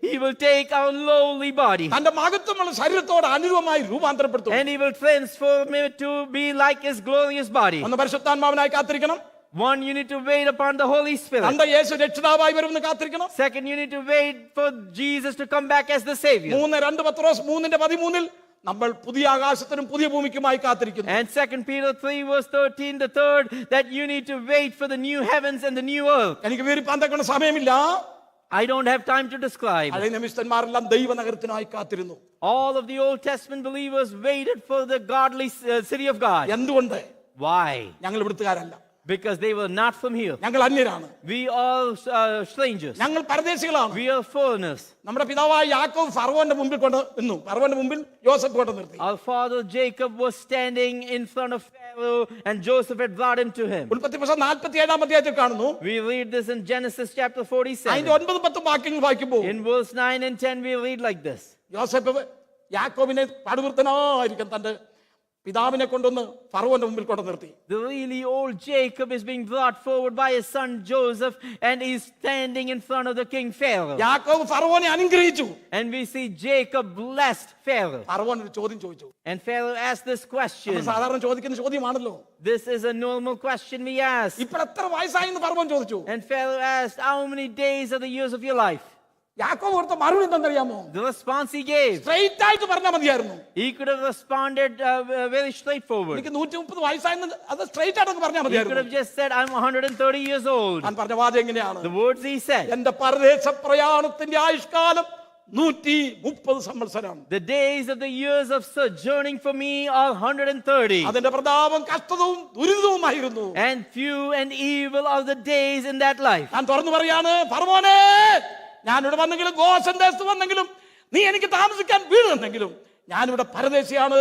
He will take our lowly body തന്റെ മഹത്വമുള്ള ശരീരത്തോട് അനുരൂപമായി രൂപാന്തരപ്പെടുത്തും. and he will transform it to be like his glorious body. ഒന്ന് പരിശുദ്ധാത്മാവിനായി കാത്തിരിക്കണം. One, you need to wait upon the Holy Spirit. രണ്ട്, യേശു രക്ഷിതാവായി വരുമെന്ന് കാത്തിരിക്കണം. Second, you need to wait for Jesus to come back as the Savior. 2 പത്രോസ് 3:13 നമ്മൾ പുതിയ ആകാശത്തിനും പുതിയ ഭൂമിക്കുമായി കാത്തിരിക്കുന്നു. And 2 Peter 3:13, the third, that you need to wait for the new heavens and the new earth. എനിക്ക് വിവരിപ്പാൻ തക്കണ സമയമില്ല. I don't have time to describe. പഴയ നിമിഷന്മാരെല്ലാം ദൈവനഗരത്തിനായി കാത്തിരുന്നു. All of the Old Testament believers waited for the godly city of God. എന്തുകൊണ്ട്? Why? ഞങ്ങൾ ഇവിടുത്തുകാരല്ല. Because they were not from here. ഞങ്ങൾ അന്യരാണ്. We are strangers. ഞങ്ങൾ പരദേശികളാണ്. We are foreigners. നമ്മുടെ പിതാവായ യാക്കോബ് ഫറവോന്റെ മുമ്പിൽ കൊണ്ട് നിന്നു. ഫറവോന്റെ മുമ്പിൽ യോസഫ് കൊണ്ട് നിർത്തി. Our father Jacob was standing in front of Pharaoh and Joseph had brought him to him. ഉൽപ്പത്തി പുസ്തകം 47-ാം അധ്യായത്തിൽ കാണുന്നു. We read this in Genesis chapter 47. അതിന്റെ 9-10 വാക്യങ്ങൾ വായിക്കുമ്പോൾ In verse 9 and 10 we read like this. യോസഫ് യാക്കോബിനെ പടുവൃത്തനായിരിക്കും തന്റെ പിതാവിനെ കൊണ്ടുവന്ന് ഫറവോന്റെ മുമ്പിൽ കൊണ്ട് നിർത്തി. The really old Jacob is being brought forward by his son Joseph and he's standing in front of the king Pharaoh. യാക്കോബ് ഫറവോനെ അനുഗ്രഹിച്ചു. And we see Jacob blessed Pharaoh. ഫറവോൻ ഒരു ചോദ്യം ചോദിച്ചു. And Pharaoh asked this question. സാധാരണ ചോദിക്കുന്ന ചോദ്യമാണല്ലോ. This is a normal question we ask. ഇപ്പോൾ എത്ര വയസ്സായെന്ന് ഫറവോൻ ചോദിച്ചു. And Pharaoh asked, how many days are the years of your life? യാക്കോബ് കൊടുത്ത മറുപടി എന്താണെന്നറിയാമോ? The response he gave. Straight ആയിട്ട് പറഞ്ഞാൽ മതിയായിരുന്നു. He could have responded very straightforward. എനിക്ക് 130 വയസ്സായെന്ന് അത് സ്ട്രെയിറ്റ് ആയിട്ട് പറഞ്ഞാൽ He could മതിയായിരുന്നു. have just said, I'm 130 years old. ഞാൻ പറഞ്ഞ വാചകം എങ്ങനെയാണ്? The words he said. എന്റെ പരദേശ പ്രയാണത്തിന്റെ ആയുഷ്കാലം 130 സംവത്സരം. The days of the years of sojourning for me are 130. അതിന്റെ പ്രതാപം കഷ്ടതവും ദുരിതവുമായിരുന്നു. And few and evil are the days in that life. ഞാൻ തുറന്നു പറയാണ്, ഫറവോനെ, ഞാനിവിടെ വന്നെങ്കിലും ഗോശൻ ദേശത്ത് വന്നെങ്കിലും നീ എനിക്ക് താമസിക്കാൻ വീട് തന്നെങ്കിലും ഞാനിവിടെ പരദേശിയാണ്.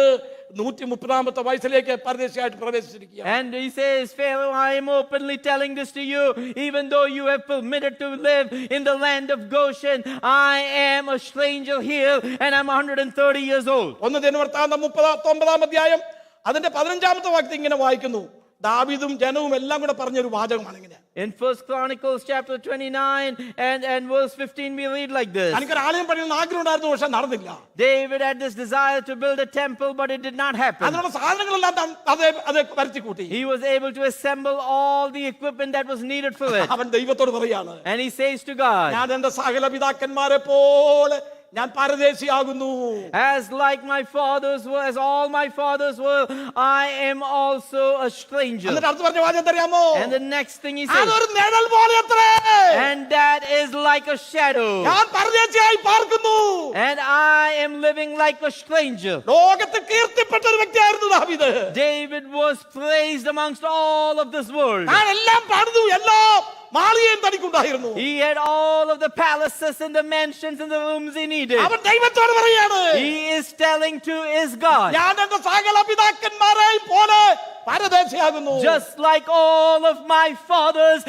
130-ാമത്തെ വയസ്സിലേക്ക് പരദേശിയായിട്ട് പ്രവേശിച്ചിരിക്കുകയാണ്. And he says, Pharaoh, I am openly telling this to you, even though you have permitted to live in the land of Goshen, I am a stranger here and I'm 130 years old. 1 ദിനവൃത്താന്തം 39-ാം അധ്യായം അതിന്റെ 15-ാമത്തെ വാക്യം ഇങ്ങനെ വായിക്കുന്നു. ദാവീദും ജനവും എല്ലാം കൂടെ പറഞ്ഞൊരു വാചകമാണ് ഇങ്ങനെ. In 1 Chronicles chapter 29 and verse 15 we read like this. എനിക്കൊരു ആലയം പണിയണമെന്ന് ആഗ്രഹം ഉണ്ടായിരുന്നു, പക്ഷെ നടന്നില്ല. David had this desire to build a temple, but it did not happen. അതിനുള്ള സാധനങ്ങളെല്ലാം അത് വരുത്തി കൂട്ടി. He was able to assemble all the equipment that was needed for it. അവൻ ദൈവത്തോട് പറയാണ്, And he says to God, ഞാൻ എന്റെ സകല പിതാക്കന്മാരെ പോലെ ഞാൻ പരദേശിയാകുന്നു. as like my fathers were, as all my fathers were, I am also a stranger. എന്നിട്ട് അടുത്ത് പറഞ്ഞ വാചകം അറിയാമോ? And the next thing he says, അതൊരു നിഴൽ പോലെ അത്രേ. and that is like a shadow. ഞാൻ പരദേശിയായി പാർക്കുന്നു. And I am living like a stranger. ലോകത്ത് കീർത്തിപ്പെട്ട ഒരു വ്യക്തിയായിരുന്നു ദാവീദ്. David was praised amongst all of this world. ഞാൻ എല്ലാം പാടുന്നു, എല്ലാം മാളികയും തനിക്കുണ്ടായിരുന്നു. He had all of the palaces and the mansions and the rooms he needed. അവൻ ദൈവത്തോട് പറയാണ്, He is telling to his God, ഞാൻ എന്റെ സകല പിതാക്കന്മാരെ പോലെ പരദേശിയാകുന്നു. Just like all of my fathers,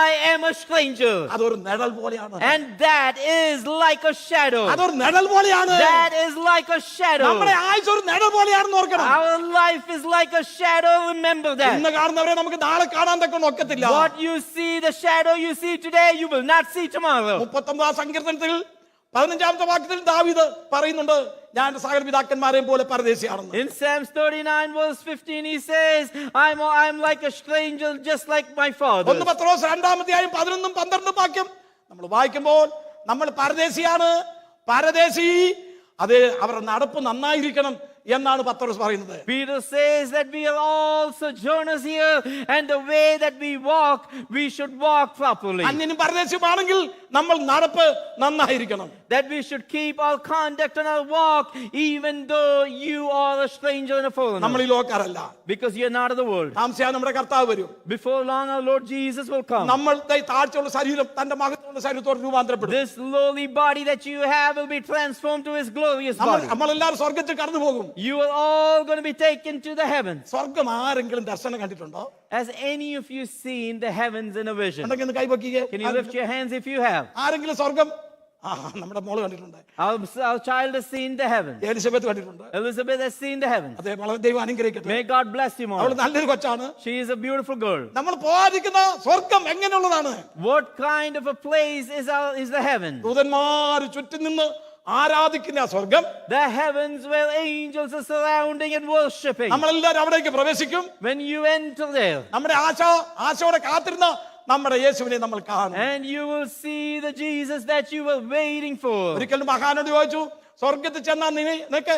I am a stranger. അതൊരു നിഴൽ പോലെയാണ്. And that is like a shadow. അതൊരു നിഴൽ പോലെയാണ്. That is like a shadow. നമ്മുടെ ആയുസ് ഒരു നിഴൽ പോലെയാണെന്ന് ഓർക്കണം. Our life is like a shadow. Remember that. ഇന്ന് കാണുന്നവരെ നമുക്ക് നാളെ കാണാൻ തക്ക ഒക്കത്തില്ല. What you see, the shadow you see today, you will not see tomorrow. 39 സങ്കീർത്തനത്തിൽ 15-ാമത്തെ വാക്യത്തിൽ ദാവീദ് പറയുന്നുണ്ട്, ഞാൻ സകല പിതാക്കന്മാരെയും പോലെ പരദേശിയാണെന്ന്. In Psalms 39 verse 15 he says, I'm like a stranger just like my father. 1 പത്രോസ് 2-ാം 11-12 വാക്യം നമ്മൾ വായിക്കുമ്പോൾ നമ്മൾ പരദേശിയാണ്, പരദേശി അത് അവരുടെ നടപ്പ് നന്നായിരിക്കണം എന്നാണ് പത്രോസ് പറയുന്നത്. Peter says that we are all sojourners here, and the way that we walk, we should walk properly. അന്യനും പരദേശിയുമാണെങ്കിൽ നമ്മൾ നടപ്പ് നന്നായിരിക്കണം. That we should keep our conduct and our walk, even though you are a stranger and a foreigner. നമ്മൾ ഈ ലോകക്കാരല്ല. Because you are not of the world. താമസിയാതെ നമ്മുടെ കർത്താവ് വരും. Before long our Lord Jesus will come. നമ്മളുടെ താഴ്ചയുള്ള ശരീരം തന്റെ മഹത്വമുള്ള ശരീരത്തോട് രൂപാന്തരപ്പെടും. This lowly body that you have will be transformed to his glorious body. നമ്മളെല്ലാവരും സ്വർഗ്ഗത്തിൽ കടന്നു പോകും. You are all going to be taken to the heavens. സ്വർഗ്ഗം ആരെങ്കിലും ദർശനം കണ്ടിട്ടുണ്ടോ? Has any of you seen the heavens in a vision? ഉണ്ടെങ്കിൽ ഒന്ന് കൈപൊക്കിക്കേ. Can you lift your hands if you have? ആരെങ്കിലും സ്വർഗ്ഗം? നമ്മുടെ മോള് കണ്ടിട്ടുണ്ട്. Our child has seen the heavens. Elizabeth കണ്ടിട്ടുണ്ട്. Elizabeth has seen the heavens. അതെ, വളരെ ദൈവം അനുഗ്രഹിക്കട്ടെ. May God bless you more. അവൾ നല്ലൊരു കൊച്ചാണ്. She is a beautiful girl. നമ്മൾ പോയിരിക്കുന്ന സ്വർഗ്ഗം എങ്ങനെയുള്ളതാണ്? What kind of a place is the heaven? ദൂതന്മാർ ചുറ്റും നിന്ന് ആരാധിക്കുന്ന സ്വർഗ്ഗം. The heavens where angels are surrounding and worshiping. നമ്മളെല്ലാവരും അവിടേക്ക് പ്രവേശിക്കും. When you enter there, നമ്മുടെ ആശയോടെ കാത്തിരുന്ന നമ്മുടെ യേശുവിനെ നമ്മൾ കാണും. and you will see the Jesus that you were waiting for. ഒരിക്കലും മഹാനോട് ചോദിച്ചു, സ്വർഗ്ഗത്തിൽ ചെന്നാൽ നിനക്ക്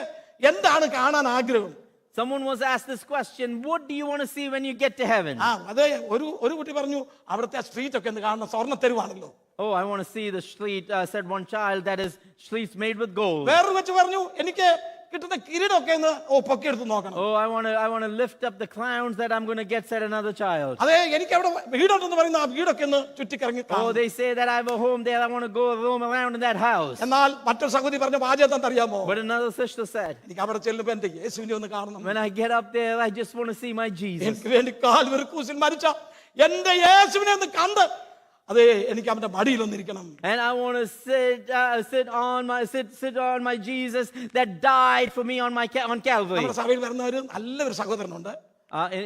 എന്താണ് കാണാൻ ആഗ്രഹം? Someone was asked this question, what do you want to see when you get to heaven? അതെ, ഒരു കുട്ടി പറഞ്ഞു, അവിടുത്തെ സ്ട്രീറ്റ് ഒക്കെ ഒന്ന് കാണണം, സ്വർണ്ണ തെരുവാണല്ലോ. Oh, I want to see the street, said one child, that is streets made with gold. വേറൊരു വെച്ച് പറഞ്ഞു, എനിക്ക് കിട്ടുന്ന കിരീടമൊക്കെ ഒന്ന് പൊക്കിയെടുത്ത് നോക്കണം. Oh, I want to lift up the crowns that I'm going to get, said another child. അതെ, എനിക്ക് അവിടെ വീടുണ്ടെന്ന് പറയുന്ന ആ വീടൊക്കെ ഒന്ന് ചുറ്റിക്കറങ്ങി. Oh, they say that I have a home there, I want to go roam around in that house. എന്നാൽ മറ്റൊരു സഹോദരി പറഞ്ഞ വാചകം അറിയാമോ? But another sister said, എനിക്ക് അവിടെ ചെല്ലുമ്പോൾ എന്റെ യേശുവിനെ ഒന്ന് കാണണം. when I get up there, I just want to see my Jesus. എനിക്ക് വേണ്ടി കാൽവരി ക്രൂശിൽ മരിച്ച എന്റെ യേശുവിനെ ഒന്ന് കണ്ട് അതെ എനിക്ക് അവന്റെ മടിയിലൊന്നിരിക്കണം. And I want to sit on my Jesus that died for me on Calvary. നമ്മുടെ സഭയിൽ വരുന്ന ഒരു നല്ലൊരു സഹോദരനുണ്ട്.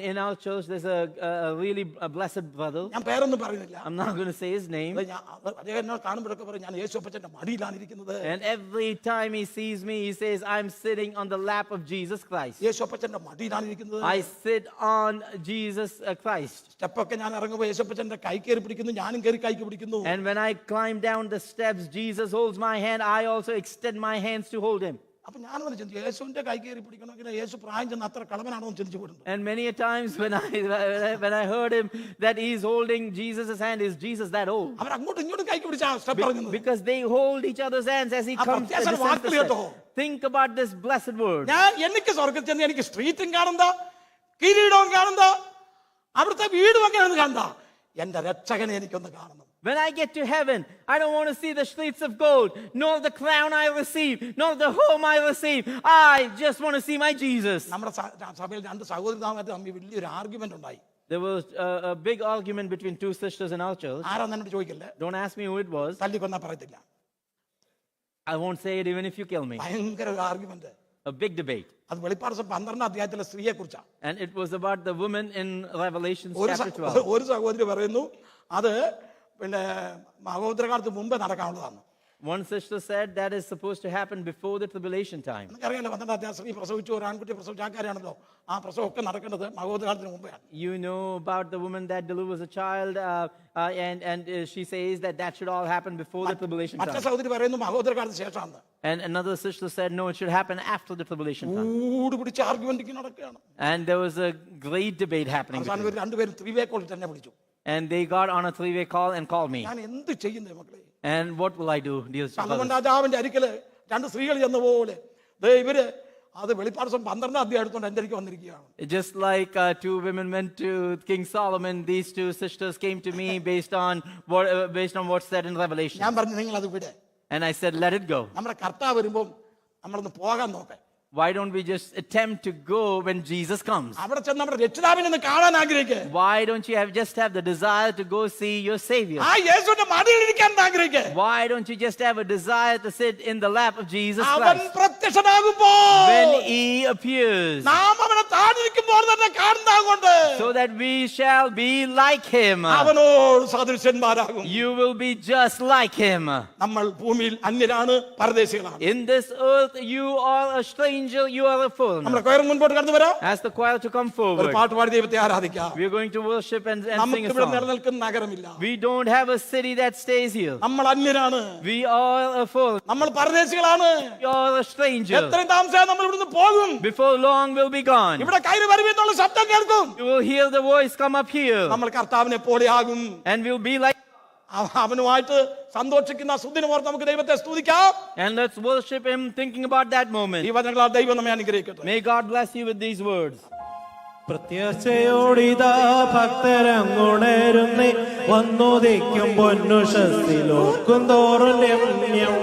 In our church, there's a really blessed brother. ഞാൻ പേരൊന്നും പറയുന്നില്ല. I'm not going to say his name. അദ്ദേഹം എന്നെ കാണുമ്പോഴൊക്കെ പറയും, ഞാൻ യേശുപ്പച്ചന്റെ മടിയിലാണ് ഇരിക്കുന്നത്. And every time he sees me, he says, I'm sitting on the lap of Jesus Christ. യേശുപ്പച്ചന്റെ മടിയിലാണ് ഇരിക്കുന്നത്. I sit on Jesus Christ. സ്റ്റെപ്പൊക്കെ ഞാൻ ഇറങ്ങുമ്പോൾ യേശുപ്പച്ചന്റെ കൈ കയറി പിടിക്കുന്നു, ഞാനും കയറി കൈക്ക് പിടിക്കുന്നു. And when I climb down the steps, Jesus holds my hand. I also extend my hands to hold him. അപ്പൊ ഞാൻ ചിന്തിച്ചു, യേശുവിന്റെ കൈ കയറി പിടിക്കണമെങ്കിൽ യേശു പ്രായം ചെന്ന് അത്ര കളവനാണോ എന്ന് ചിന്തിച്ചു പോയിട്ടുണ്ട്. And many a times when I heard him that he's holding Jesus' hand, is Jesus that old? അവർ അങ്ങോട്ടും ഇങ്ങോട്ടും കൈക്ക് പിടിച്ച സ്റ്റെപ്പ് ഇറങ്ങുന്നത്. Because they hold each other's hands as he comes to descend the steps. Think about this blessed word. ഞാൻ എനിക്ക് സ്വർഗ്ഗത്തിൽ ചെന്ന് എനിക്ക് സ്ട്രീറ്റും കാണണ്ട, കിരീടവും കാണണ്ട, അവിടുത്തെ വീടും ഒക്കെയാണ് കാണണ്ട, എന്റെ രക്ഷകനെ എനിക്കൊന്ന് കാണണം. When I get to heaven, I don't want to see the streets of gold, nor the crown I receive, nor the home I receive. I just want to see my Jesus. നമ്മുടെ സഭയിൽ രണ്ട് സഹോദരന്മാർ തമ്മിൽ വലിയൊരു argument ഉണ്ടായി. There was a big argument between two sisters in our church. ആരാന്ന് എന്നോട് ചോദിക്കല്ലേ. Don't ask me who it was. തല്ലിക്കൊന്നാ പറയത്തില്ല. I won't say it even if you kill me. ഭയങ്കര ഒരു ആർഗ്യുമെന്റ്. A big debate. അത് വെളിപ്പാട് 12-ാം അധ്യായത്തിലെ സ്ത്രീയെ കുറിച്ചാണ്. And it was about the woman in Revelation chapter 12. ഒരു സഹോദരി പറയുന്നു അത് പിന്നെ മഹോദരകാലത്ത് മുമ്പേ നടക്കാനുള്ളതാണ്. One sister said that is supposed to happen before the tribulation time. അറിയാലോ, 12-ാം അധ്യായം സ്ത്രീ പ്രസവിച്ചു, ഒരു ആൺകുട്ടി പ്രസവിച്ച ആൾക്കാരാണല്ലോ, ആ പ്രസവം ഒക്കെ നടക്കേണ്ടത് മഹോദരകാലത്തിന് മുമ്പെയാണ്. You know about the woman that delivers a child, and she says that should all happen before the tribulation time. മറ്റേ സഹോദരി പറയുന്നു മഹോദരകാലത്തിന് ശേഷമാണ്. And another sister said no, it should happen after the tribulation time. ഊട് പിടിച്ച argument നടക്കുകയാണ്. And there was a great debate happening. അവസാനം രണ്ടുപേരും ത്രീവേ call തന്നെ വിളിച്ചു. And they got on a three-way call and called me. ഞാൻ എന്ത് ചെയ്യുന്നേ മക്കളെ? And what will I do, dear സലോമോൻ brothers? രാജാവിന്റെ അരിക്കല് രണ്ട് സ്ത്രീകൾ ചെന്ന പോലെ ഇവര് അത് വെളിപ്പാട് 12-ാം അധ്യായം എടുത്തോണ്ട് എന്റെ അരികെ വന്നിരിക്കുകയാണ്. Just like two women went to King Solomon, these two sisters came to me based on what's said in Revelation. ഞാൻ പറഞ്ഞു, നിങ്ങൾ അത് വിടെ. And I said, let it go. നമ്മുടെ കർത്താവ് വരുമ്പോൾ നമ്മളൊന്ന് പോകാൻ നോക്കാം. Why don't we just attempt to go when Jesus comes? അവിടെ ചെന്ന് നമ്മുടെ രക്ഷിതാവിനെ ഒന്ന് കാണാൻ ആഗ്രഹിക്കുക. Why don't you just have the desire to go see your Savior? ആ യേശുവിന്റെ മടിയിൽ ഇരിക്കാൻ ആഗ്രഹിക്കുക. Why don't you just have a desire to sit in the lap of Jesus അവൻ Christ? പ്രത്യക്ഷനാകുമ്പോൾ When He appears, നാം അവനെ താഴെയിരിക്കുമ്പോൾ തന്നെ കാണുന്നതുകൊണ്ട് so that we shall be like Him. അവനോട് സദൃശന്മാരാകും. You will be just like Him. നമ്മൾ ഭൂമിയിൽ അന്യരാണ്, പരദേശികളാണ്. In this earth, you are a stranger, you are a foreigner. നമ്മുടെ coir മുൻപോട്ട് കടന്നു വരാം. Ask the choir to come ഒരു forward. പാട്ട് പാടി ദൈവത്തെ ആരാധിക്കാം. We are going to worship and sing നമുക്ക് a ഇവിടെ song. നിലനിൽക്കുന്ന നഗരമില്ല. We don't have a city that stays here. നമ്മൾ അന്യരാണ്, We are a foreigner. നമ്മൾ പരദേശികളാണ്. We are a stranger. എത്രയും താമസിയാതെ നമ്മൾ ഇവിടുന്ന് പോകും. Before long, we'll be gone. ഇവിടെ കയറി വരുമെന്നുള്ള ശബ്ദം കേൾക്കും. You will hear the voice come up here, നമ്മൾ കർത്താവിനെ പോലെയാകും. and we'll be like. അവനുമായിട്ട് സന്തോഷിക്കുന്ന സുദിനം ഓർത്ത് നമുക്ക് ദൈവത്തെ സ്തുതിക്കാം. And let's worship Him, thinking about that moment. ഈ വചനങ്ങളാൽ ദൈവം നമ്മെ അനുഗ്രഹിക്കട്ടെ. May God bless you with these words. പ്രത്യാശയോടിതാ ഭക്തരങ്ങുണരുന്നേ, വന്നുദിക്കും പൊന്നുഷസ്സിലോർക്കും തോറും രമ്യം.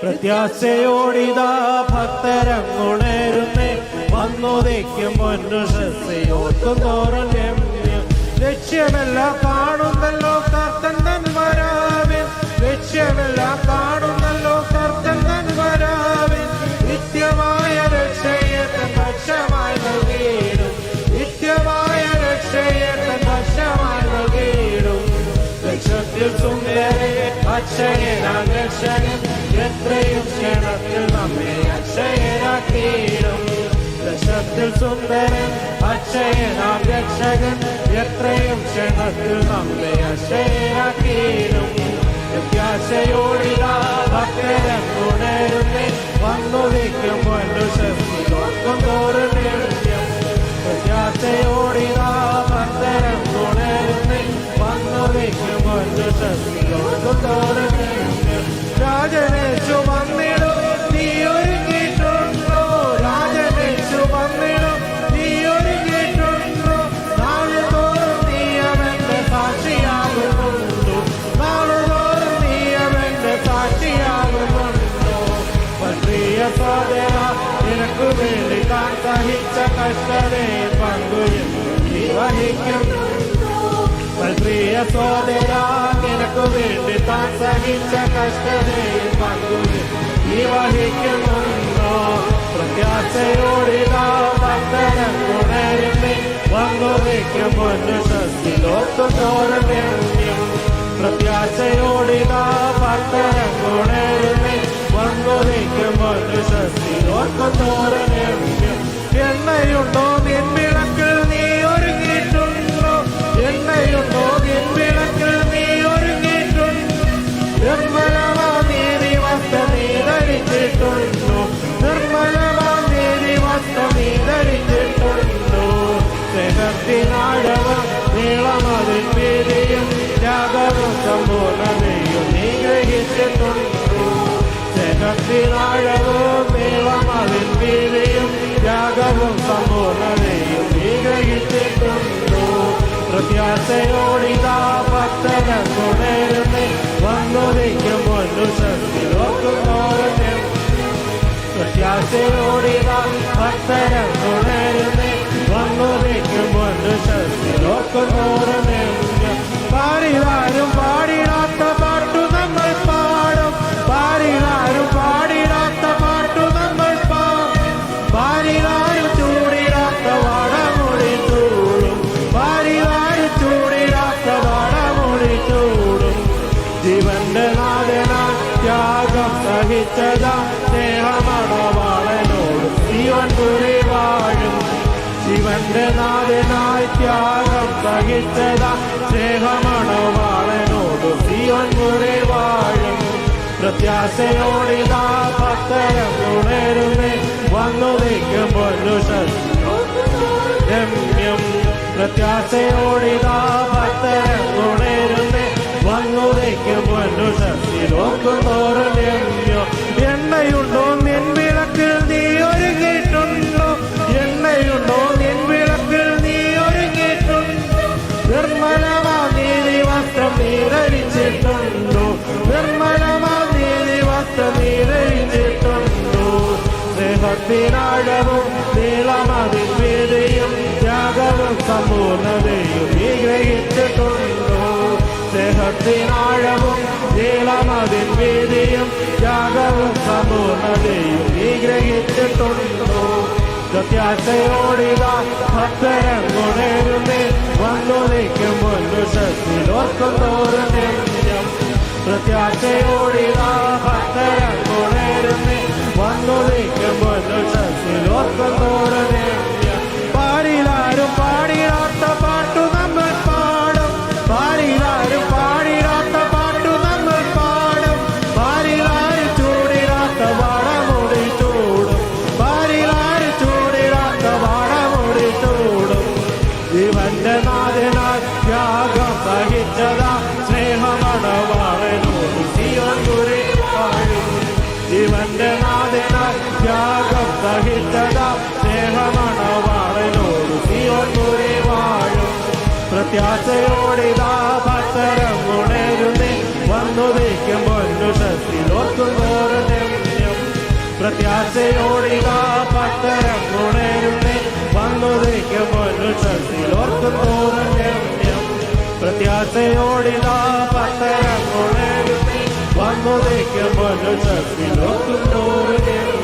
പ്രത്യാശയോടിതാ ഭക്തരങ്ങുണരുന്നേ, വന്നുദിക്കും പൊന്നുഷസ്സിലോർക്കും തോറും രമ്യം. ലക്ഷ്യമെല്ലാം കാണുന്നല്ലോ കർത്തൻ തൻ വരാവിൻ, ലക്ഷ്യമെല്ലാം കാണുന്നല്ലോ കർത്തൻ തൻ വരാവിൻ. നിത്യമായ രക്ഷയെ തൻ പക്ഷമായി നൽകിയിടും, നിത്യമായ രക്ഷയെ തൻ പക്ഷമായി നൽകിയിടും. ലക്ഷത്തിൽ സുന്ദരേ അക്ഷയനാം രക്ഷകൻ, എത്രയും ക്ഷണത്തിൽ നമ്മെ അക്ഷയനാക്കിയിടും. ലക്ഷത്തിൽ സുന്ദരൻ അക്ഷയനാം രക്ഷകൻ, എത്രയും ക്ഷണത്തിൽ നമ്മെ അക്ഷയനാക്കിയിടും. പ്രത്യാശയോടിതാ ഭക്തരങ്ങുണരുന്നേ, വന്നുദിക്കും പൊന്നുഷസ്സിലോർക്കും തോറും രമ്യം. പ്രത്യാശയോടിതാ ഭക്തരങ്ങുണരുന്നേ, വന്നുദിക്കും പൊന്നുഷസ്സിലോർക്കും തോറും രമ്യം. രാജനേശു വന്നിടും, നീ ഒരുങ്ങിയിട്ടുണ്ടോ? രാജനേശു വന്നിടും, നീ ഒരുങ്ങിയിട്ടുണ്ടോ? നാളുതോറും നീ അവന്റെ സാക്ഷിയാകുന്നുണ്ടോ? നാളുതോറും നീ അവന്റെ സാക്ഷിയാകുന്നുണ്ടോ? പ്രിയ സഹോദര, നിനക്കു വേണ്ടി താൻ സഹിച്ച കഷ്ടതയെ പങ്കുചേരും നീ വഹിക്കുന്നു. പ്രിയ സഹോദര, നിനക്കു വേണ്ടി താൻ സഹിച്ച കഷ്ടതയെ പങ്കുചേരും നീ വഹിക്കുന്നുണ്ടോ? പ്രത്യാശയോടിതാ ഭക്തരങ്ങുണരുന്നേ, വന്നുദിക്കും പൊന്നുഷസ്സിലോർക്കും തോറും രമ്യം. പ്രത്യാശയോടിതാ ഭക്തരങ്ങുണരുന്നേ, വന്നുദിക്കും പൊന്നുഷസ്സിലോർക്കും തോറും രമ്യം. എണ്ണയുണ്ടോ നിൻ വിളക്കിൽ, നീ ഒരുങ്ങിയിട്ടുണ്ടോ? എണ്ണയുണ്ടോ നിൻ വിളക്കിൽ, നീ ഒരുങ്ങിയിട്ടുണ്ടോ? നിർമ്മലമാ നീതി വസ്ത്രം നീ ധരിച്ചിട്ടുണ്ടോ? നിർമ്മലമാ നീതി വസ്ത്രം നീ ധരിച്ചിട്ടുണ്ടോ? സ്നേഹത്തിനാഴവും നീളമതിൻ വീതിയും ത്യാഗവും സമ്പൂർണ്ണതയും നീ ഗ്രഹിച്ചിട്ടുണ്ടോ? സ്നേഹത്തിനാഴവും നീളമതിൻ വീതിയും ത്യാഗവും സമ്പൂർണ്ണതയും നീ ഗ്രഹിച്ചിട്ടുണ്ടോ? പ്രത്യാശയോടിതാ ഭക്തരങ്ങുണരുന്നേ, വന്നുദിക്കും പൊന്നുഷസ്സിലോർക്കും തോറും രമ്യം. പ്രത്യാശയോടിതാ ഭക്തരങ്ങുണരുന്നേ, വന്നുദിക്കും പൊന്നുഷസ്സിലോർക്കും തോറും രമ്യം. പാടിടാരും പാടിടാത്ത പാട്ടു നമ്മൾ പാടും, പാടിടാരും പാടിടാത്ത പാട്ടു നമ്മൾ പാടും. പാടിടാരും ചൂടിടാത്ത വടമുടി ചൂടും, പാടിടാരും ചൂടിടാത്ത വടമുടി ചൂടും. ജീവന്റെ നാഥനായി ത്യാഗം സഹിച്ചതാ സ്നേഹമണവാളനോട് ജീവൻ പുരി വാഴും. ജീവന്റെ നാഥനായി ത്യാഗം സഹിച്ചതാ സ്നേഹമണവാളനോട് ജീവൻ പുരി വാഴും. പ്രത്യാശയോടിതാ ഭക്തരങ്ങുണരുന്നേ, വന്നുദിക്കും പൊന്നുഷസ്സിലോർക്കും രമ്യം. പ്രത്യാശയോടിതാ ഭക്തരങ്ങുണരുന്നേ, വന്നുദിക്കും പൊന്നുഷസ്സിലോർക്കും തോറും രമ്യം. എണ്ണയുണ്ടോ നിൻ വിളക്കിൽ, നീ ഒരുങ്ങിയിട്ടുണ്ടോ? എണ്ണയുണ്ടോ നിൻ വിളക്കിൽ, നീ ഒരുങ്ങിയിട്ടുണ്ടോ? നിർമ്മലമാ നീതി വസ്ത്രം നീ ധരിച്ചിട്ടുണ്ടോ? നിർമ്മലമാ നീതി വസ്ത്രം നീ ധരിച്ചിട്ടുണ്ടോ? സ്നേഹത്തിനാഴവും നീളമതിൻ വീതിയും ത്യാഗവും സമ്പൂർണ്ണതയും നീ ഗ്രഹിച്ചിട്ടുണ്ടോ? സ്നേഹത്തിനാഴവും നീളമതിൻ വീതിയും ത്യാഗവും സമ്പൂർണ്ണതയും നീ ഗ്രഹിച്ചിട്ടുണ്ടോ? പ്രത്യാശയോടിതാ ഭക്തരങ്ങുണരുന്നേ, വന്നു നിൽക്കും മുന്നുഷത്തിലോർക്കുന്നോറും നിത്യം. പ്രത്യാശയോടിതാ ഭക്തരങ്ങുണരുന്നേ, വന്നു നിൽക്കും മുന്നുഷത്തിലോർക്കുന്നോറും നിത്യം. പാടിലാരും പാടിടാത്ത പാട്ടു നമ്മൾ പാടും, പാടിലാരും പാടിടാത്ത പാട്ടു നമ്മൾ പാടും. പാടിലാരും ചൂടിടാത്ത വടമുടി ചൂടും, പാടിലാരും ചൂടിടാത്ത വടമുടി ചൂടും. ജീവന്റെ നാഥനായി ത്യാഗം സഹിച്ചതാ സ്നേഹമണവാളനോട് സിയോൻ പുരി വാഴും. ജീവന്റെ നാഥനായി ത്യാഗം സഹിച്ചതാ സ്നേഹമണവാളനോട് സിയോൻ പുരി വാഴും. പ്രത്യാശയോടിതാ ഭക്തരം ഉണരുന്നേ, വന്നു നിൽക്കും പൊന്നുഷത്തിലോർക്കുന്നോറും നിത്യം. പ്രത്യാശയോടിതാ ഭക്തരം ഉണരുന്നേ, വന്നു നിൽക്കും പൊന്നുഷത്തിലോർക്കുന്നോറും നിത്യം. പ്രത്യാശയോടിതാ ഭക്തരം ഉണരുന്നേ, വന്നു നിൽക്കും പൊന്നുഷത്തിലോർക്കുന്നോറും നിത്യം.